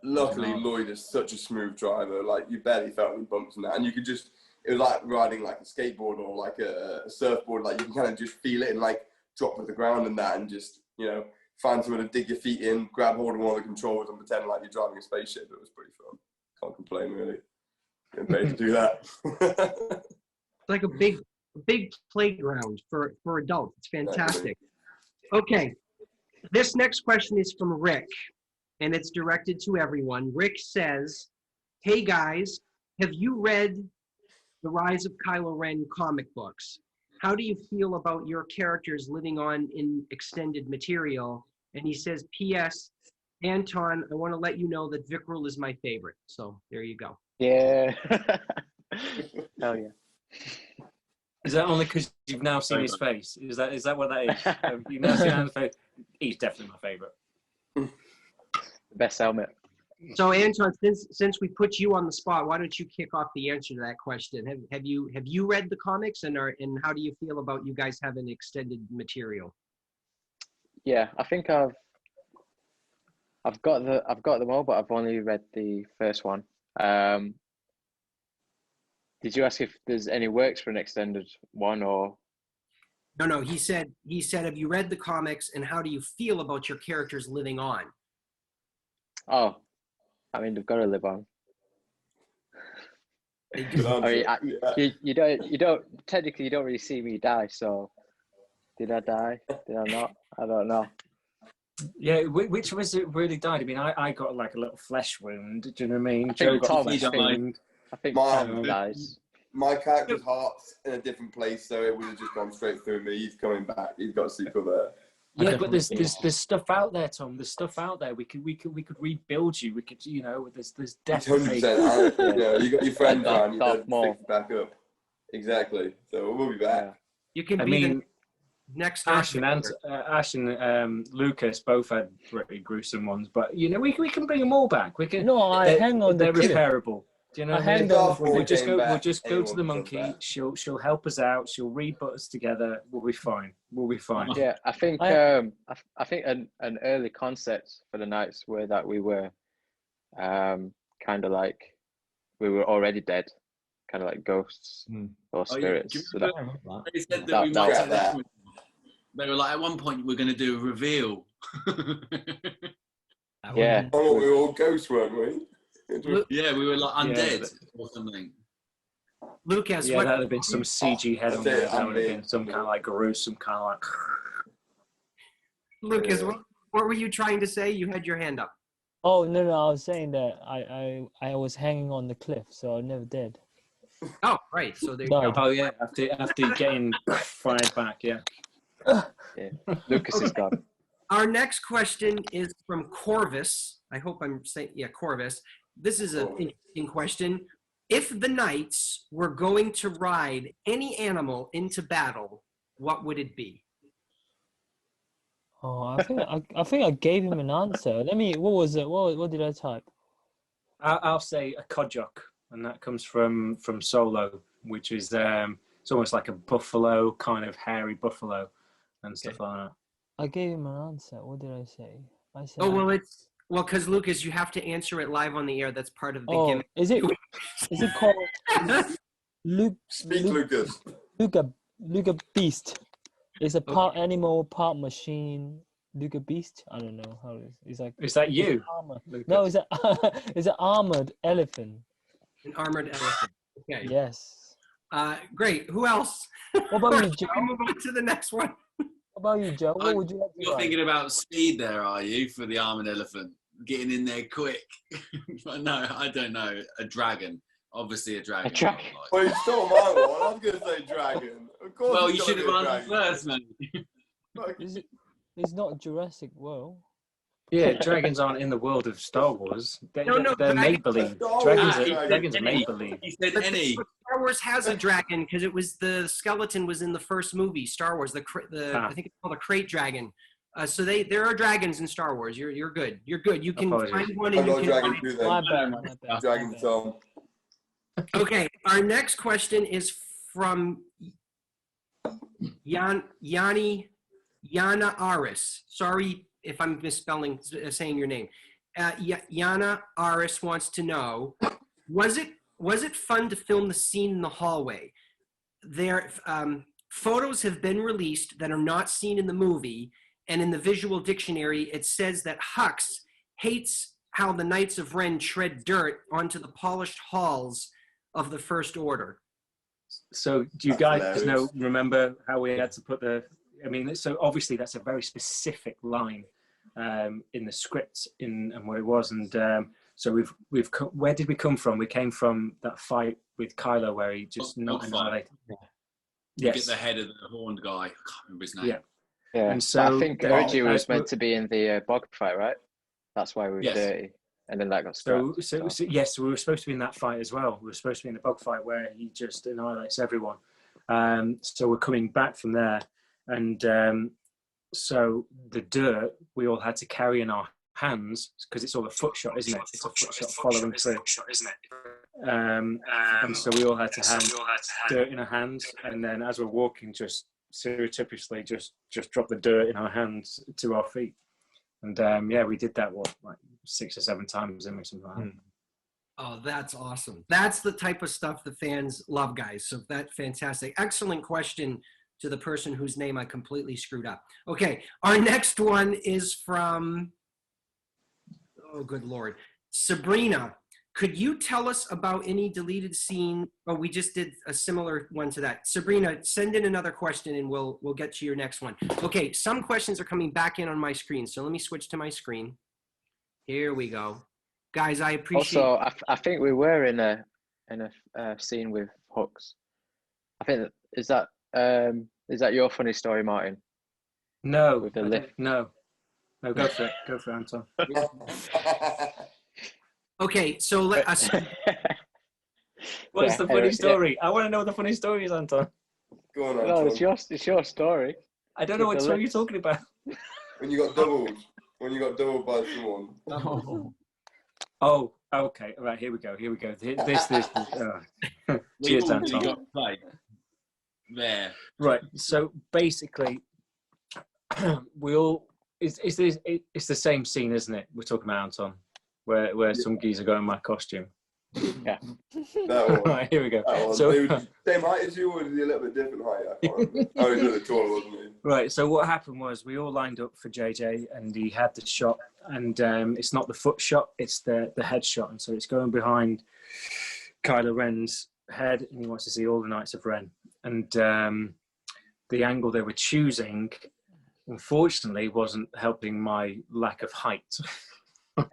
Luckily, No. Lloyd is such a smooth driver. Like you barely felt any bumps in that, and you could just. It was like riding like a skateboard or like a surfboard. Like you can kind of just feel it and like drop to the ground and that, and just find somewhere to dig your feet in, grab hold of one of the controls, and pretend like you're driving a spaceship. It was pretty fun. Can't complain really. Getting paid to do that. It's like a big playground for adults. It's fantastic. Okay, this next question is from Rick, and it's directed to everyone. Rick says, "Hey guys, have you read The Rise of Kylo Ren comic books? How do you feel about your characters living on in extended material?" And he says, "P.S. Anton, I want to let you know that Vikrul is my favorite." So there you go. Yeah. Hell yeah. Is that only because you've now seen his face? Is that what that is? You've now seen his face. He's definitely my favourite. The best helmet. So Anton, since we put you on the spot, why don't you kick off the answer to that question? Have you read the comics, and how do you feel about you guys having extended material? Yeah, I think I've got them all, but I've only read the first one. Did you ask if there's any works for an extended one, or? No. He said, have you read the comics, and how do you feel about your characters living on? Oh, I mean, they've got to live on. They do. I mean, you don't technically, you don't really see me die. So, did I die? Did I not? I don't know. Yeah, which was it really died? I mean, I got like a little flesh wound. Do you know what I mean? I Joe think got Tom, a flesh wound. I think My- Tom dies. My character's heart's in a different place, so it would have just gone straight through me. He's coming back. He's got super there. Yeah, but there's stuff out there, Tom. There's stuff out there. We could rebuild you. We could, there's definitely. 100%. You got your friend around. You Darth Maul. pick back up. Exactly. So we'll be back. You can I be mean, the next Ash Darth and Lucas both had pretty gruesome ones, but we can bring them all back. We can. No, hang on. They're repairable. Do you know what I mean? Darth Maul We'll just came go. back, We'll just go to the anyone comes monkey. back. She'll help us out. She'll re-put us together. We'll be fine. We'll be fine. Yeah, I think I think an early concept for the Knights were that we were kind of like we were already dead, kind of like ghosts or spirits. Do So you that, remember they said that that- we that- might take that- that. They were like, at one point, we're going to do a reveal. yeah, Oh, we were all ghosts, weren't we? Yeah, we were like undead but- or something. Lucas, Yeah, what, that'd have been some CG head on there. That's it, That would have I'm been some kind of like gruesome kind of like. Lucas, Yeah. what were you trying to say? You had your hand up. Oh no, I was saying that I was hanging on the cliff, so I never did. Oh, right. So there you Died. go. Oh yeah, after getting fired back, yeah. Lucas is gone. Our next question is from Corvus. I hope I'm saying, Corvus. This is an interesting question. If the Knights were going to ride any animal into battle, what would it be? Oh, I think I gave him an answer. What was it? What did I type? I'll say a kodjok, and that comes from Solo, which is it's almost like a buffalo, kind of hairy buffalo, and stuff like that. I gave him an answer. What did I say? I said. Oh, because Lucas, you have to answer it live on the air. That's part of the Oh, gimmick. is it called Speak, Lucas. Luca Beast? It's a part animal, part machine. Luca Beast? I don't know how it is. It's like. Is that you? Armor. Lucas? No, it's an armored elephant. An armored elephant. Okay. Yes. Great. Who else? What about you, Joe? Shall we move on to the next one? What about you, Joe? What would you like to You're ride? thinking about speed there, are you, for the armored elephant? Getting in there quick. But no, I don't know. A dragon. Obviously a dragon. dragon. Well, you stole my one. I was going to say dragon. Of course. Well, it's you gotta should be have a answered dragon. first, man. It's not Jurassic World. Yeah, dragons aren't in the world of Star Wars. They're dragons- make-believe. Star Dragons Wars are dragons. make-believe. He said But any. Star Wars has a dragon because it was the skeleton was in the first movie, Star Wars. I think it's called a crate dragon. So there are dragons in Star Wars. You're good. You're good. You can Apologies. find one I and you got a can dragon find. too My then. bad. Dragon Tom. Okay, our next question is from Yana Aris. Sorry if I'm misspelling saying your name. Yana Aris wants to know: Was it fun to film the scene in the hallway? There, photos have been released that are not seen in the movie, and in the visual dictionary, it says that Hux hates how the Knights of Ren tread dirt onto the polished halls of the First Order. So do you That's guys hilarious. remember how we had to put so obviously that's a very specific line in the script and what it was. And so where did we come from? We came from that fight with Kylo where he just not annihilated. You get Yes. the head of the horned guy. I can't remember his name. Yeah. Yeah, And but so I think then- originally was as meant we- to be in the bog fight, right? That's why we were Yes. dirty, and then that got So, scrapped. yes, we were supposed to be in that fight as well. We were supposed to be in the bug fight where he just annihilates everyone. So we're coming back from there, and so the dirt we all had to carry in our hands, because it's all a foot shot, isn't it? It's a foot shot following through. And so we all had to have dirt in our hands, and then as we're walking, just surreptitiously just drop the dirt in our hands to our feet. And yeah, we did that like 6 or 7 times, or something like that. Oh, that's awesome. That's the type of stuff the fans love, guys. So that's fantastic. Excellent question to the person whose name I completely screwed up. Okay, our next one is from, oh, good Lord. Sabrina, could you tell us about any deleted scene? Oh, we just did a similar one to that. Sabrina, send in another question and we'll get to your next one. Okay, some questions are coming back in on my screen. So let me switch to my screen. Here we go. Guys, I appreciate. Also, I think we were in a scene with Hooks. I think is that your funny story, Martin? No, with the lift. No, go for it. Go for it, Anton. Okay, so let us. What's the funny story? I want to know the funny stories, Anton. Go on, Anton. No, it's your story. I don't know what story you're talking about. When you got doubled by someone. Oh, okay. All right, here we go. This. Cheers, Anton. There. Right. So basically, it's the same scene, isn't it? We're talking about, Anton, where some geezer got in my costume. Yeah. That one. Right, here we go. So same height as you, or was he a little bit different height? I can't remember. Oh, he's a little taller, wasn't he? Right. So what happened was we all lined up for JJ, and he had the shot, and it's not the foot shot, it's the head shot, and so it's going behind Kylo Ren's head, and he wants to see all the Knights of Ren, and the angle they were choosing, unfortunately, wasn't helping my lack of height.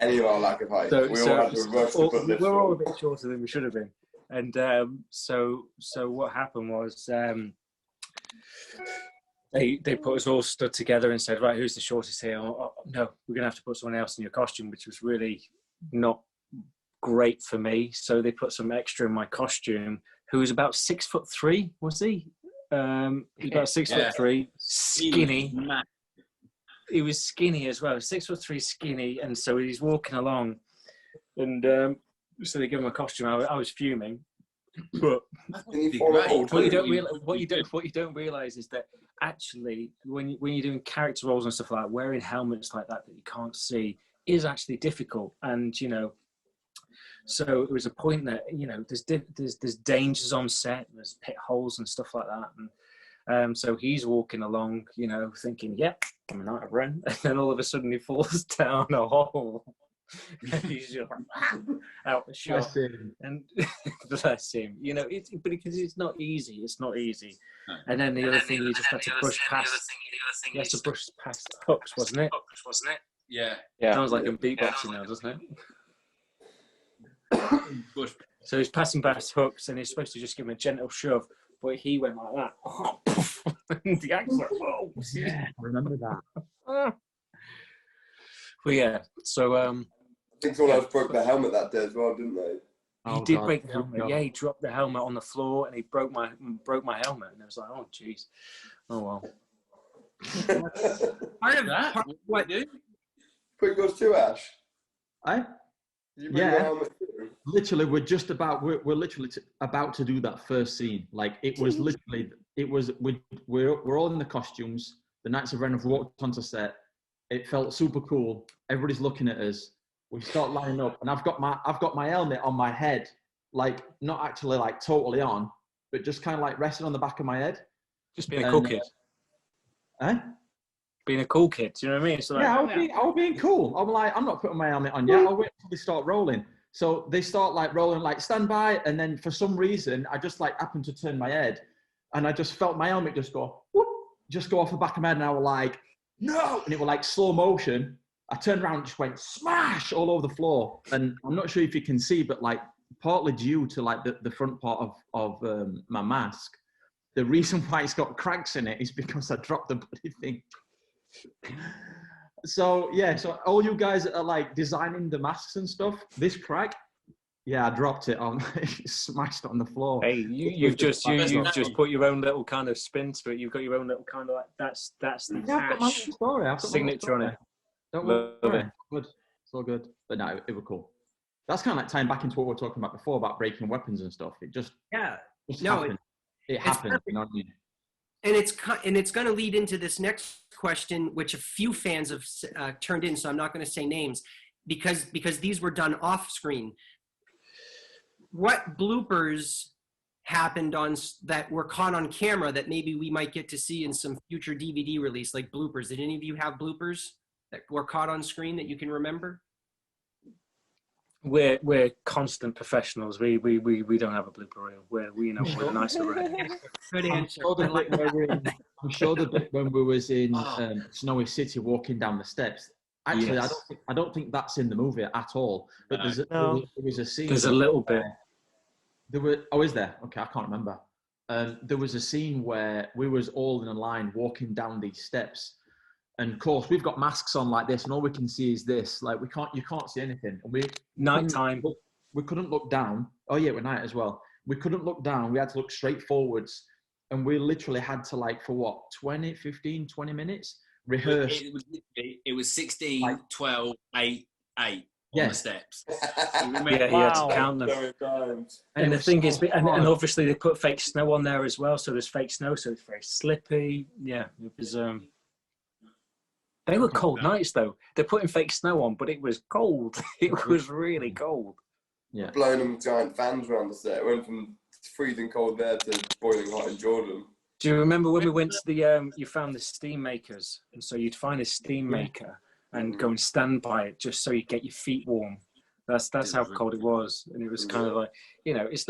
Any of our lack of height. We all had to rush to put lifts we're all a on. bit shorter than we should have been, and so what happened was they put us all stood together and said, right, who's the shortest here? Oh, no, we're gonna have to put someone else in your costume, which was really not great for me. So they put some extra in my costume, who was about 6'3", was he? He was about 6'3", skinny. He was skinny as well, 6'3", skinny, and so he's walking along, and so they give him a costume. I was fuming, but what you don't realize is that actually, when you're doing character roles and stuff like that, wearing helmets like that you can't see is actually difficult, and so it was a point that there's dangers on set, there's pit holes and stuff like that, and so he's walking along, thinking, yep, I'm a Knight of Ren, and then all of a sudden he falls down a hole. And he's just out the shot. And bless him. But because it's not easy. And then the other thing you just had to brush past. You had to brush past Hooks, wasn't it? Yeah. Sounds like I'm beatboxing now, doesn't it? So he's passing past Hooks, and he's supposed to just give him a gentle shove, but he went like that. And the actor, oh, yeah, I remember that. Well, yeah. So I think someone else broke the helmet that day as well, didn't they? He did break the helmet. Yeah, he dropped the helmet on the floor, and he broke my helmet, and I was like, oh, jeez. Oh well. Part of what? Quick goes to Ash. Yeah, literally, we're literally about to do that first scene. Like we're all in the costumes. The Knights of Ren have walked onto set. It felt super cool. Everybody's looking at us. We start lining up, and I've got my helmet on my head, like not actually like totally on, but just kind of like resting on the back of my head. Just being a cool kid. Being a cool kid, do you know what I mean? So like, I was being cool. I'm like, I'm not putting my helmet on yet. I'll wait until they start rolling. So they start like rolling, like stand by, and then for some reason, I just like happened to turn my head, and I just felt my helmet just go, whoop, just go off the back of my head, and I was like, no, and it was like slow motion. I turned around and just went smash all over the floor, and I'm not sure if you can see, but like partly due to like the front part of my mask, the reason why it's got cracks in it is because I dropped the bloody thing. So yeah, so all you guys that are like designing the masks and stuff, this crack, yeah, I dropped it on, smashed it on the floor. Hey, you've just put your own little kind of spin to it. You've got your own little kind of like that's the Ash signature on it. Don't worry. good. It's all good. But no, it was cool. That's kind of like tying back into what we were talking about before about breaking weapons and stuff. It just happened. It happened. You know what I mean? And it's going to lead into this next question, which a few fans have turned in. So I'm not going to say names because these were done off screen. What bloopers happened that were caught on camera that maybe we might get to see in some future DVD release, like bloopers? Did any of you have bloopers that were caught on screen that you can remember? We're constant professionals. We don't have a blooper reel. We know we're nice and red. Good answer. I'm sure the bit when we was in Snowy City walking down the steps. Actually, Yes. I don't think that's in the movie at all. But there was a scene. There's a little bit. Is there? Okay, I can't remember. There was a scene where we was all in a line walking down these steps. And of course, we've got masks on like this, and all we can see is this. Like you can't see anything. And nighttime. We couldn't look down. Oh yeah, we're night as well. We couldn't look down. We had to look straight forwards, and we literally had to, like, for what, 20 minutes rehearse. It was 16, 12, 8, 8 on the steps. You had to count them. And the thing is, and obviously they put fake snow on there as well, so there's fake snow, so it's very slippy. Yeah, it was. They were cold nights, though. They're putting fake snow on, but it was cold. It was really cold. Yeah. Blowing them giant fans around the set. It went from freezing cold there to boiling hot in Jordan. Do you remember when we went to the, you found the steam makers? And so you'd find a steam maker and go and stand by it just so you get your feet warm. That's how cold it was. And it was kind of like, it's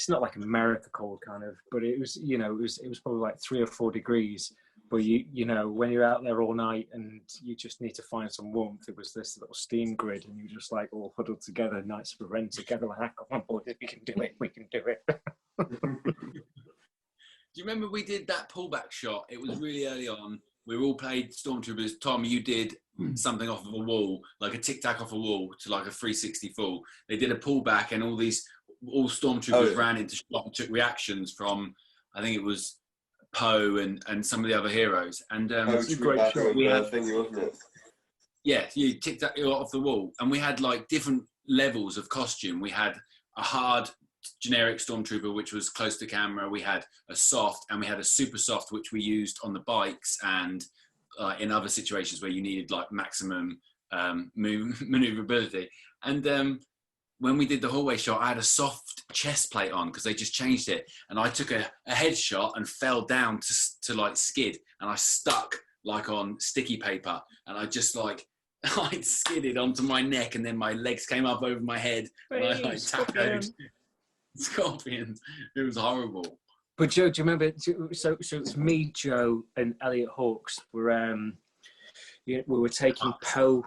not like America cold kind of, but it was, it was probably like 3 or 4 degrees. But when you're out there all night and you just need to find some warmth, it was this little steam grid, and you're just like all huddled together, Knights of Ren together, like, come on, boys, we can do it, we can do it. Do you remember we did that pullback shot? It was really early on. We all played Stormtroopers. Tom, you did something off of a wall, like a tic-tac off a wall to like a 360 full. They did a pullback, and all Stormtroopers ran into shot and took reactions from, I think it was Poe and some of the other heroes. And it's a great shot. Yeah, you ticked that off the wall. And we had like different levels of costume. We had a hard generic Stormtrooper, which was close to camera. We had a soft, and we had a super soft, which we used on the bikes and in other situations where you needed like maximum maneuverability. And when we did the hallway shot, I had a soft chest plate on because they just changed it. And I took a headshot and fell down to like skid. And I stuck like on sticky paper. And I just like, I skidded onto my neck, and then my legs came up over my head. And I like tacoed scorpions. It was horrible. But Joe, do you remember? So it's me, Joe, and Elliot Hawks. We were taking Poe.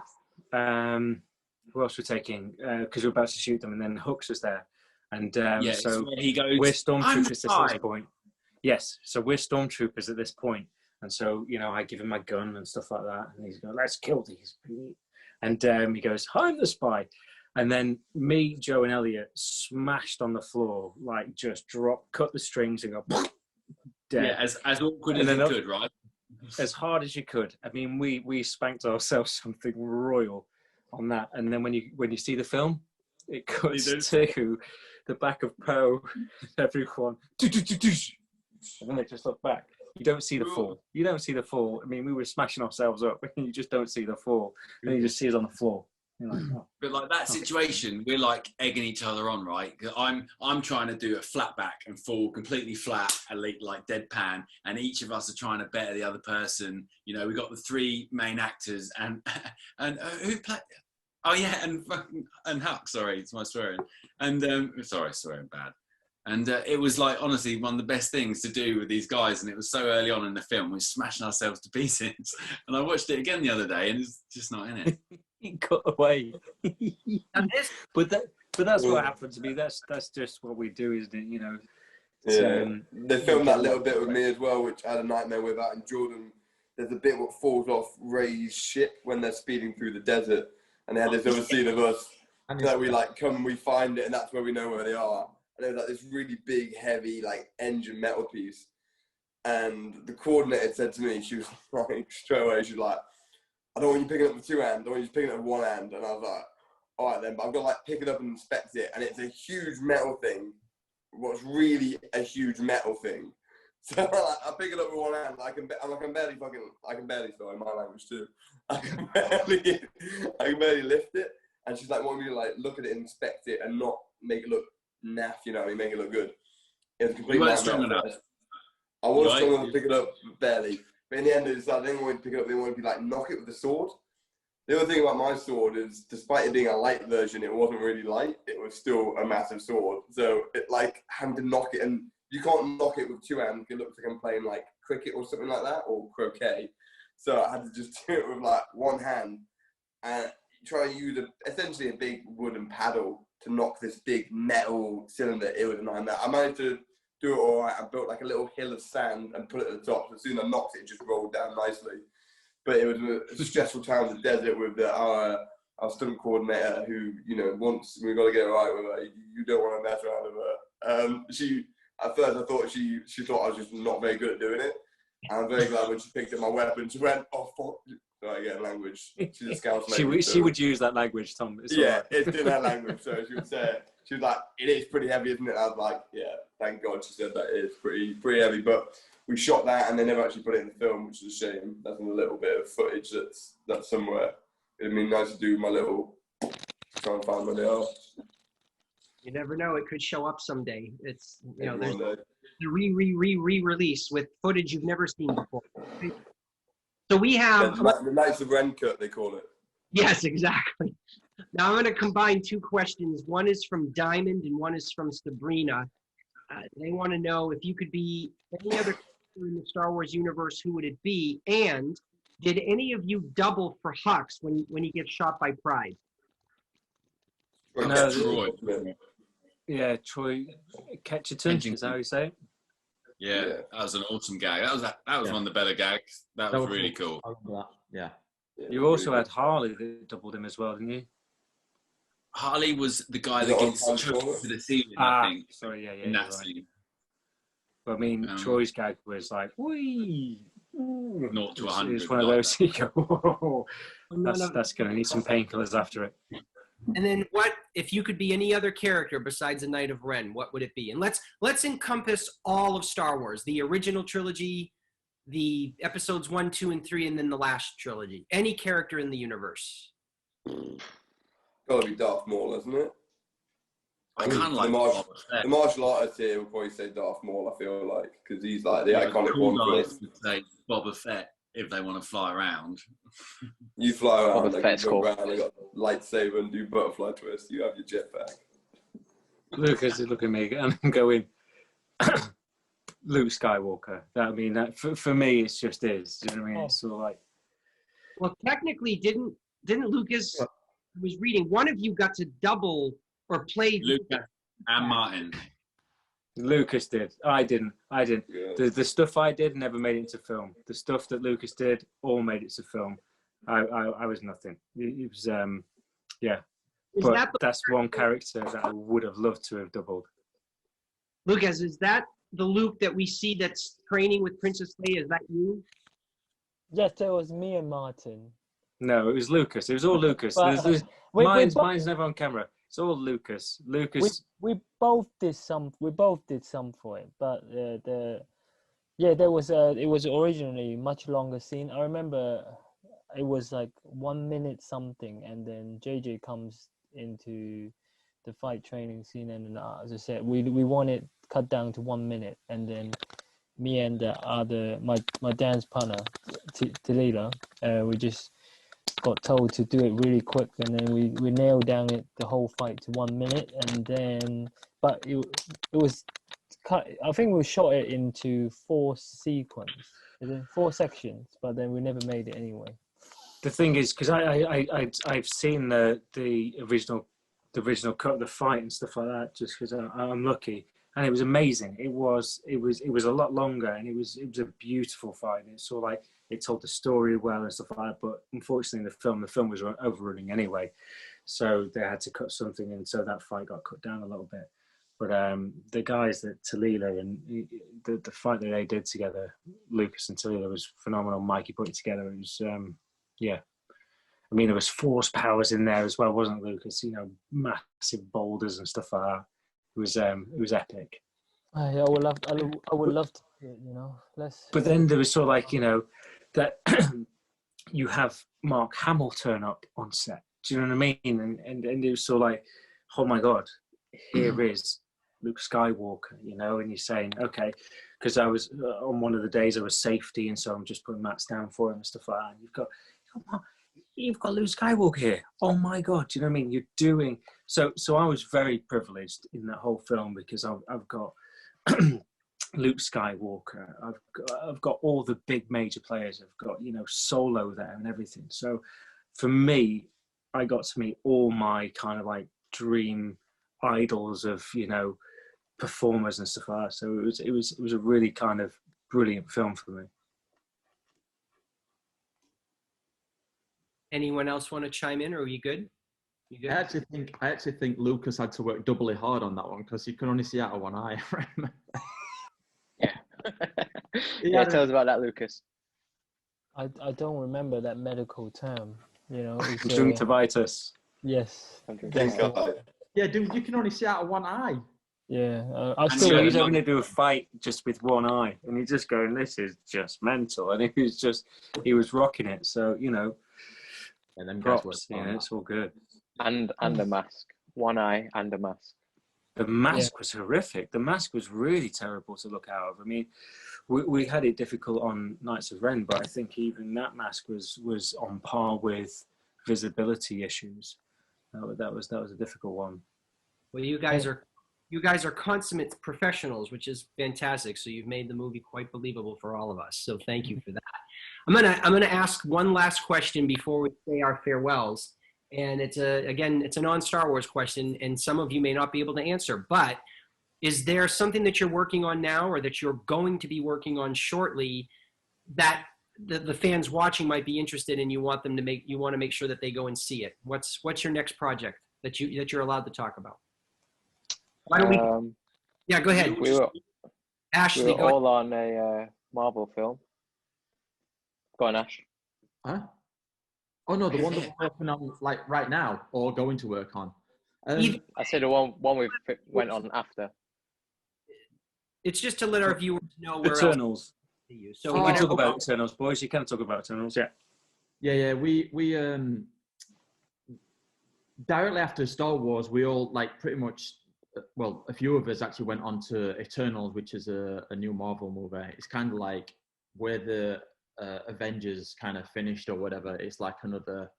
Who else were taking? Because we were about to shoot them, and then Hooks was there. And so he goes, we're stormtroopers at this point. Yes, so we're stormtroopers at this point. And so, I give him my gun and stuff like that. And he's going, let's kill these. And he goes, I'm the spy. And then me, Joe, and Elliot smashed on the floor, like just cut the strings and go, dead. Yeah, as awkward as you could, right? As hard as you could. I mean, we spanked ourselves something royal on that. And then when you see the film, it cuts to the back of Poe, everyone, and then they just look back. You don't see the fall. You don't see the fall. I mean, we were smashing ourselves up. You just don't see the fall. And you just see us on the floor. Like, But like that situation, we're like egging each other on, right? I'm trying to do a flat back and fall completely flat, like deadpan, and each of us are trying to better the other person. We got the 3 main actors, and who played? Oh yeah, and Huck. Sorry, it's my swearing. And sorry, swearing bad. And it was like, honestly, one of the best things to do with these guys. And it was so early on in the film, we were smashing ourselves to pieces. And I watched it again the other day, and it's just not in it. He got away. But that's what happened to me. That's just what we do, isn't it? They filmed that little bit with me as well, which I had a nightmare with out in Jordan. There's a bit what falls off Ray's ship when they're speeding through the desert. And they had this other scene of us that we like come, we find it, and that's where we know where they are. And it was like this really big, heavy, like engine metal piece. And the coordinator said to me, she was like, straight away, she was like, I don't want you picking it up with two hands. I want you picking it up with one hand. And I was like, all right then, but I've got to like pick it up and inspect it. And it's a huge metal thing. What's really a huge metal thing. So like, I pick it up with one hand. I can barely spell in my language too. I can barely lift it. And she's like, wanting me to like look at it, inspect it, and not make it look naff, you know what I mean, make it look good. It was a complete nightmare. Strong enough. I was strong enough to pick it up barely. But in the end, I didn't want to pick it up, they wanted to be like, knock it with the sword. The other thing about my sword is, despite it being a light version, it wasn't really light. It was still a massive sword. So it like having to knock it, and you can't knock it with two hands. It looks like I'm playing like cricket or something like that, or croquet. So I had to just do it with like one hand and try to use essentially a big wooden paddle to knock this big metal cylinder. It was a nightmare. I managed to do it all right. I built like a little hill of sand and put it at the top. So as soon as I knocked it, it just rolled down nicely. But it was a stressful time in the desert with our stunt coordinator, who, you know, once we got to get it right with her, you don't want to mess around with her. At first I thought she thought I was just not very good at doing it. And I'm very glad when she picked up my weapon, she went, oh fuck. Sorry, again, language. She's a scout lady. She would use that language, Tom. It's yeah, it's in her language. So she would say it. She was like, it is pretty heavy, isn't it? I was like, yeah, thank God she said that. It is pretty heavy. But we shot that and they never actually put it in the film, which is a shame. That's a little bit of footage that's somewhere. It'd be nice to do my little, try and find where they are. You never know, it could show up someday. It's, you know, there's One day. the re-release with footage you've never seen before. So we have... The Knights of Ren cut, they call it. Yes, exactly. Now I'm going to combine two questions. One is from Diamond and one is from Sabrina. They want to know, if you could be any other character in the Star Wars universe, who would it be? And did any of you double for Hux when he gets shot by Pride? No, Troy. Yeah, Troy Ketcherton, is that how you say it? Yeah, that was an awesome gag. That was one of the better gags. That was really cool. I remember that. Yeah. You also had Harley that doubled him as well, didn't you? Harley was the guy that gets choked to the ceiling, I think. Sorry, yeah. In that right. scene. But I mean, Troy's gag was like, whee! 0 to 100. It's one of those, you go, whoa, that's going to need some painkillers after it. And then what, if you could be any other character besides a Knight of Ren, what would it be? And let's encompass all of Star Wars, the original trilogy, the episodes 1, 2, and 3, and then the last trilogy. Any character in the universe. Gotta be Darth Maul, isn't it? I kind of like the martial artist here would probably say Darth Maul, I feel like, because he's like the iconic one. Guys would say Boba Fett if they want to fly around. You fly around, Boba like, Fett's you go cool. around, you got a lightsaber and do butterfly twist. You have your jetpack. Lucas is looking at me and I'm going, Luke Skywalker. I mean, that for me, it's just is. Do you know what I mean? It's sort of like. Well, technically, didn't Lucas, I was reading, one of you got to double or play Lucas and Martin. Lucas did. I didn't. Yeah. The stuff I did never made it into film. The stuff that Lucas did all made it to film. I was nothing. It was yeah. But that's one character that I would have loved to have doubled. Lucas, is that the Luke that we see that's training with Princess Leia? Is that you? Yes, it was me and Martin. No, it was Lucas. It was all Lucas. But, mine's never on camera. It's all Lucas. We both did some. We both did some for it, but there was it was originally much longer scene. I remember it was like 1 minute something, and then JJ comes into the fight training scene, and as I said, we want it cut down to 1 minute, and then me and the other my dance partner Talila, we just got told to do it really quick, and then we nailed down the whole fight to 1 minute, and then but it was cut. I think we shot it into 4 sections, but then we never made it anyway. The thing is, because I've seen the original cut of the fight and stuff like that, just because I'm lucky, and it was amazing. It was a lot longer, and it was a beautiful fight. And it's sort of like it told the story well and stuff like that. But unfortunately, the film was overrunning anyway, so they had to cut something, and so that fight got cut down a little bit. But the guys that Talila and the fight that they did together, Lucas and Talila, was phenomenal. Mikey put it together. It was yeah. I mean, there was force powers in there as well, wasn't there, Lucas? You know, massive boulders and stuff like that. It was epic. I would love, I would love to see it, you know. But then there was sort of like, you know, that you have Mark Hamill turn up on set. Do you know what I mean? And it was sort of like, oh my God, here is Luke Skywalker, you know, and you're saying, okay, because I was on one of the days I was safety, and so I'm just putting mats down for him and stuff like that. And you've got Luke Skywalker here. Oh my God, do you know what I mean? You're doing so I was very privileged in that whole film because I've got Luke Skywalker. I've got all the big major players. I've got, you know, Solo there and everything. So for me, I got to meet all my kind of like dream idols of, you know, performers and stuff like that. So it was a really kind of brilliant film for me. Anyone else want to chime in, or are you good? You good? I actually think Lucas had to work doubly hard on that one because you can only see out of one eye. Yeah, tell us about that, Lucas. I don't remember that medical term, you know. Conjunctivitis. Yes. Yeah, dude, you can only see out of one eye. Yeah, So he's having to do a fight just with one eye, and he's just going, "This is just mental," and he was rocking it. So, you know, and then props. Yeah, it's all good. And a mask, one eye and a mask. The mask was horrific. The mask was really terrible to look out of. I mean, we had it difficult on Knights of Ren, but I think even that mask was on par with visibility issues. That was a difficult one. Well, you guys are consummate professionals, which is fantastic. So you've made the movie quite believable for all of us. So thank you for that. I'm gonna ask one last question before we say our farewells. And it's a non-Star Wars question, and some of you may not be able to answer, but is there something that you're working on now or that you're going to be working on shortly that the fans watching might be interested in, you want to make sure that they go and see it? What's your next project that you're allowed to talk about? Why don't we? Yeah, go ahead. Ashley, we were all on a Marvel film. Go on, Ash. Huh? Oh no, the one that we're working on like right now or going to work on. I said the one we went on after. It's just to let our viewers know where Eternals. Else. So we can talk about Eternals, boys. You can talk about Eternals, yeah. Yeah. We directly after Star Wars, we all like pretty much. Well, a few of us actually went on to Eternals, which is a new Marvel movie. It's kind of like where the Avengers kind of finished or whatever. It's like another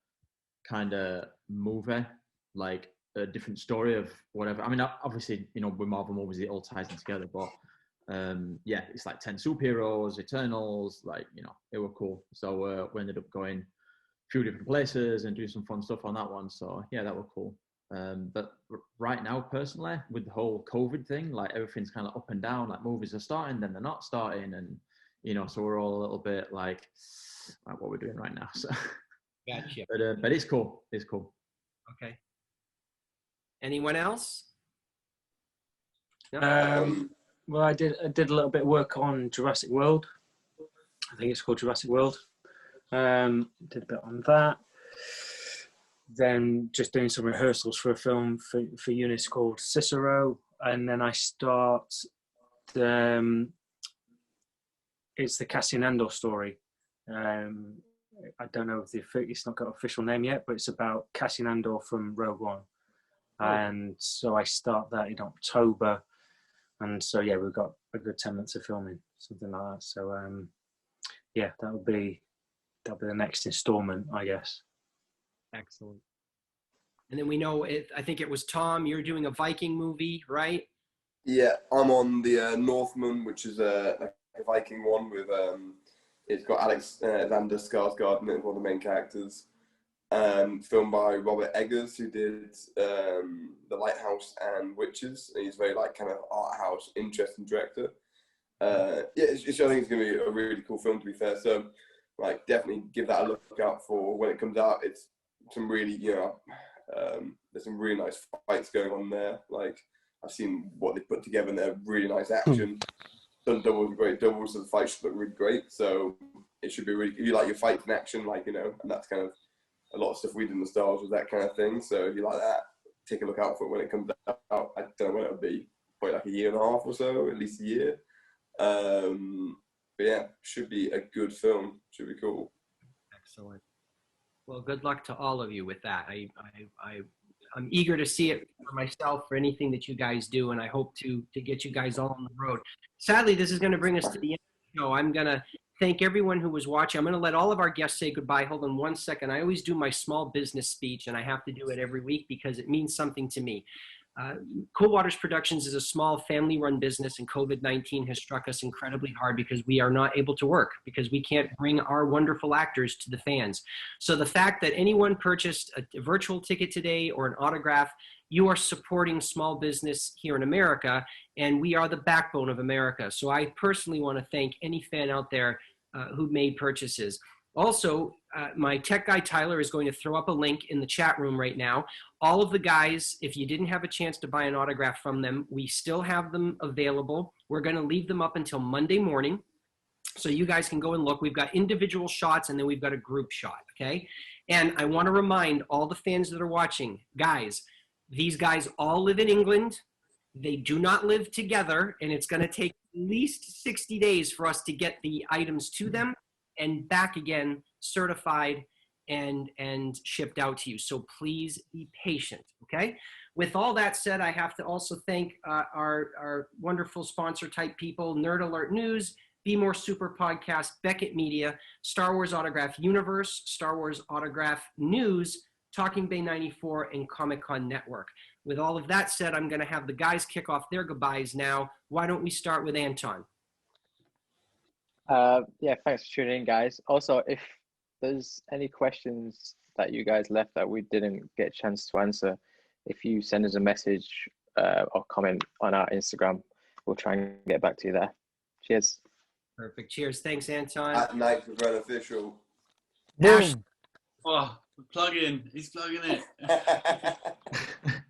kind of movie, like a different story of whatever. I mean, obviously, you know, with Marvel movies, it all ties in together, but yeah, it's like 10 superheroes, Eternals, like, you know, it was cool. So we ended up going a few different places and doing some fun stuff on that one. So yeah, that was cool. But right now, personally, with the whole COVID thing, like everything's kind of up and down. Like movies are starting, then they're not starting, and you know, so we're all a little bit like what we're doing right now. So, gotcha. But it's cool. It's cool. Okay. Anyone else? No? Well, I did a little bit of work on Jurassic World. I think it's called Jurassic World. Did a bit on that. Then just doing some rehearsals for a film for Eunice called Cicero, and then I start it's the Cassian Andor story. I don't know if it's not got an official name yet, but it's about Cassian Andor from Rogue One. And so I start that in October. And so, yeah, we've got a good 10 months of filming, something like that. So, yeah, that'll be the next installment, I guess. Excellent. And then we know, I think it was Tom, you're doing a Viking movie, right? Yeah, I'm on the Northman, which is a Viking one with, it's got Alexander Skarsgård in it, one of the main characters. Filmed by Robert Eggers, who did The Lighthouse and Witches. And he's very like kind of art house, interesting director. Yeah, I think it's going to be a really cool film, to be fair. So, like, definitely give that a look out for when it comes out. It's some really, you know, there's some really nice fights going on there. Like, I've seen what they put together, and they're really nice action. Done doubles, great doubles, so the fight should look really great. So it should be really, if you like your fights in action, like, you know, and that's kind of a lot of stuff we did in the Star Wars was that kind of thing. So if you like that, take a look out for it when it comes out. I don't know when it'll be, probably like a year and a half or so, at least a year. But yeah, should be a good film. Should be cool. Excellent. Well, good luck to all of you with that. I'm eager to see it for myself, for anything that you guys do, and I hope to get you guys all on the road. Sadly, this is going to bring us to the end of the show. I'm going to thank everyone who was watching. I'm going to let all of our guests say goodbye. Hold on one second. I always do my small business speech, and I have to do it every week because it means something to me. Cool Waters Productions is a small family-run business, and COVID-19 has struck us incredibly hard because we are not able to work, because we can't bring our wonderful actors to the fans. So the fact that anyone purchased a virtual ticket today or an autograph, you are supporting small business here in America, and we are the backbone of America. So I personally want to thank any fan out there who made purchases. Also, my tech guy, Tyler, is going to throw up a link in the chat room right now. All of the guys, if you didn't have a chance to buy an autograph from them, we still have them available. We're going to leave them up until Monday morning, so you guys can go and look. We've got individual shots, and then we've got a group shot, okay? And I want to remind all the fans that are watching, guys, these guys all live in England. They do not live together, and it's going to take at least 60 days for us to get the items to them and back again, certified and shipped out to you. So please be patient, okay? With all that said, I have to also thank our wonderful sponsor type people, Nerd Alert News, Be More Super Podcast, Beckett Media, Star Wars Autograph Universe, Star Wars Autograph News, Talking Bay 94, and Comic-Con Network. With all of that said, I'm gonna have the guys kick off their goodbyes now. Why don't we start with Anton? Yeah, thanks for tuning in, guys. Also, if there's any questions that you guys left that we didn't get a chance to answer, if you send us a message or comment on our Instagram, we'll try and get back to you there. Cheers. Perfect. Cheers. Thanks, Anton. At Knights of Ren official. Boom. Oh, plug in. He's plugging it.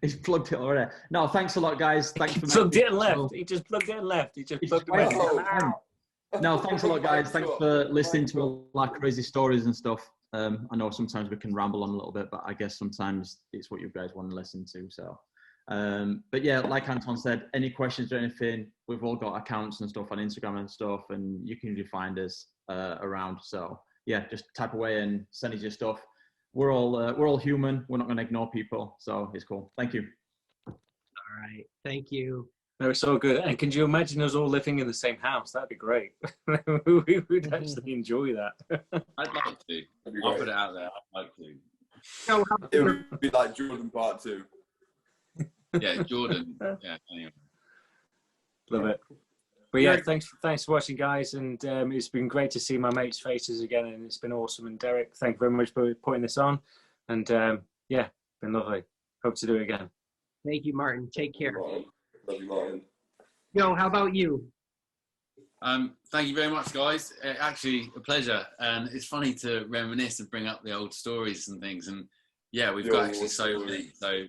He's plugged it already. No, thanks a lot, guys. Thanks He for plugged it and left. He just plugged it and left. He just plugged it and left. No, thanks a lot, guys. Thanks for listening to all our crazy stories and stuff. I know sometimes we can ramble on a little bit, but I guess sometimes it's what you guys want to listen to. So, but yeah, like Anton said, any questions or anything, we've all got accounts and stuff on Instagram and stuff, and you can usually find us around. So yeah, just type away and send us your stuff. We're all human. We're not going to ignore people. So it's cool. Thank you. All right. Thank you. No, it's so good. And can you imagine us all living in the same house? That'd be great. We would actually enjoy that. I'd like to. I'll put it out there. I'd like to. No, It would be like Jordan Part 2. Yeah, Jordan. Yeah, anyway. Love it. But yeah, thanks for watching, guys. And it's been great to see my mates' faces again. And it's been awesome. And Derek, thank you very much for putting this on. And yeah, been lovely. Hope to do it again. Thank you, Martin. Take care. Love you, Martin. Yo, how about you? Thank you very much, guys. Actually, a pleasure. And it's funny to reminisce and bring up the old stories and things. And yeah, we've got actually so many. So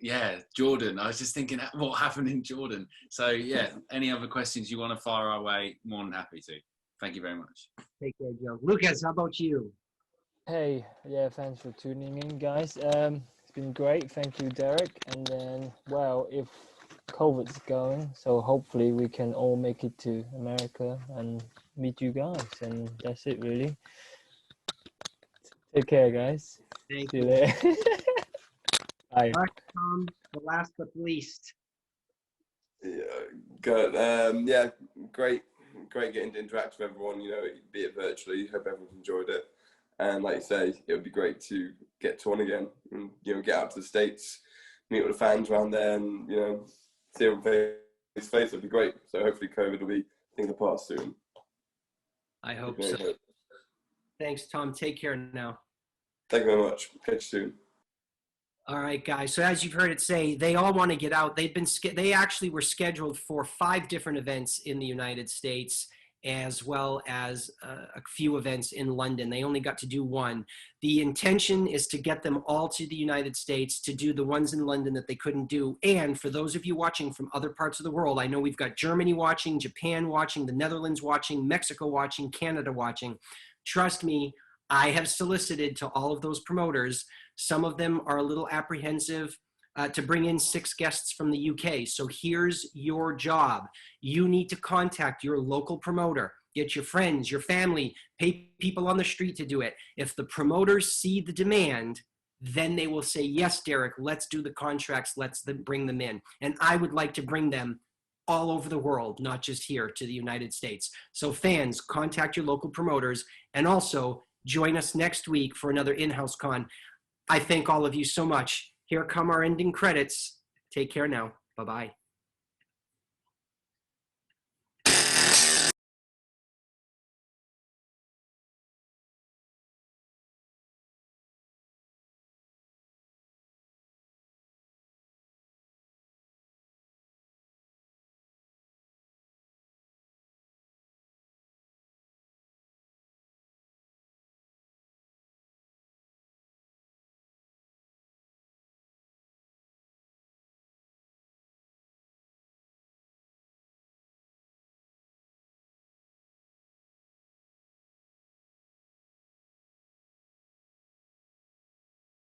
yeah, Jordan. I was just thinking what happened in Jordan. So yeah, any other questions you want to fire our way, more than happy to. Thank you very much. Take care, Joe. Lucas, how about you? Hey, yeah, thanks for tuning in, guys. It's been great. Thank you, Derek. And then, well, if COVID's going, so hopefully we can all make it to America and meet you guys. And that's it, really. Take care, guys. Thank See you later. Bye. All right, the last but least. Yeah, good. Yeah, great getting to interact with everyone, you know, be it virtually. Hope everyone's enjoyed it. And like you say, it would be great to get to one again and, you know, get out to the States, meet with the fans around there and, you know, see them face to face. It'd be great. So hopefully COVID will be a thing of the past soon. I hope so. Thanks, Tom. Take care now. Thank you very much. Catch you soon. All right, guys. So as you've heard it say, they all want to get out. They actually were scheduled for 5 different events in the United States, as well as a few events in London. They only got to do 1. The intention is to get them all to the United States to do the ones in London that they couldn't do. And for those of you watching from other parts of the world, I know we've got Germany watching, Japan watching, the Netherlands watching, Mexico watching, Canada watching. Trust me, I have solicited to all of those promoters. Some of them are a little apprehensive to bring in 6 guests from the UK. So here's your job. You need to contact your local promoter. Get your friends, your family, pay people on the street to do it. If the promoters see the demand, then they will say, yes, Derek, let's do the contracts, let's bring them in. And I would like to bring them all over the world, not just here to the United States. So fans, contact your local promoters, and also join us next week for another In-House Con. I thank all of you so much. Here come our ending credits. Take care now. Bye-bye.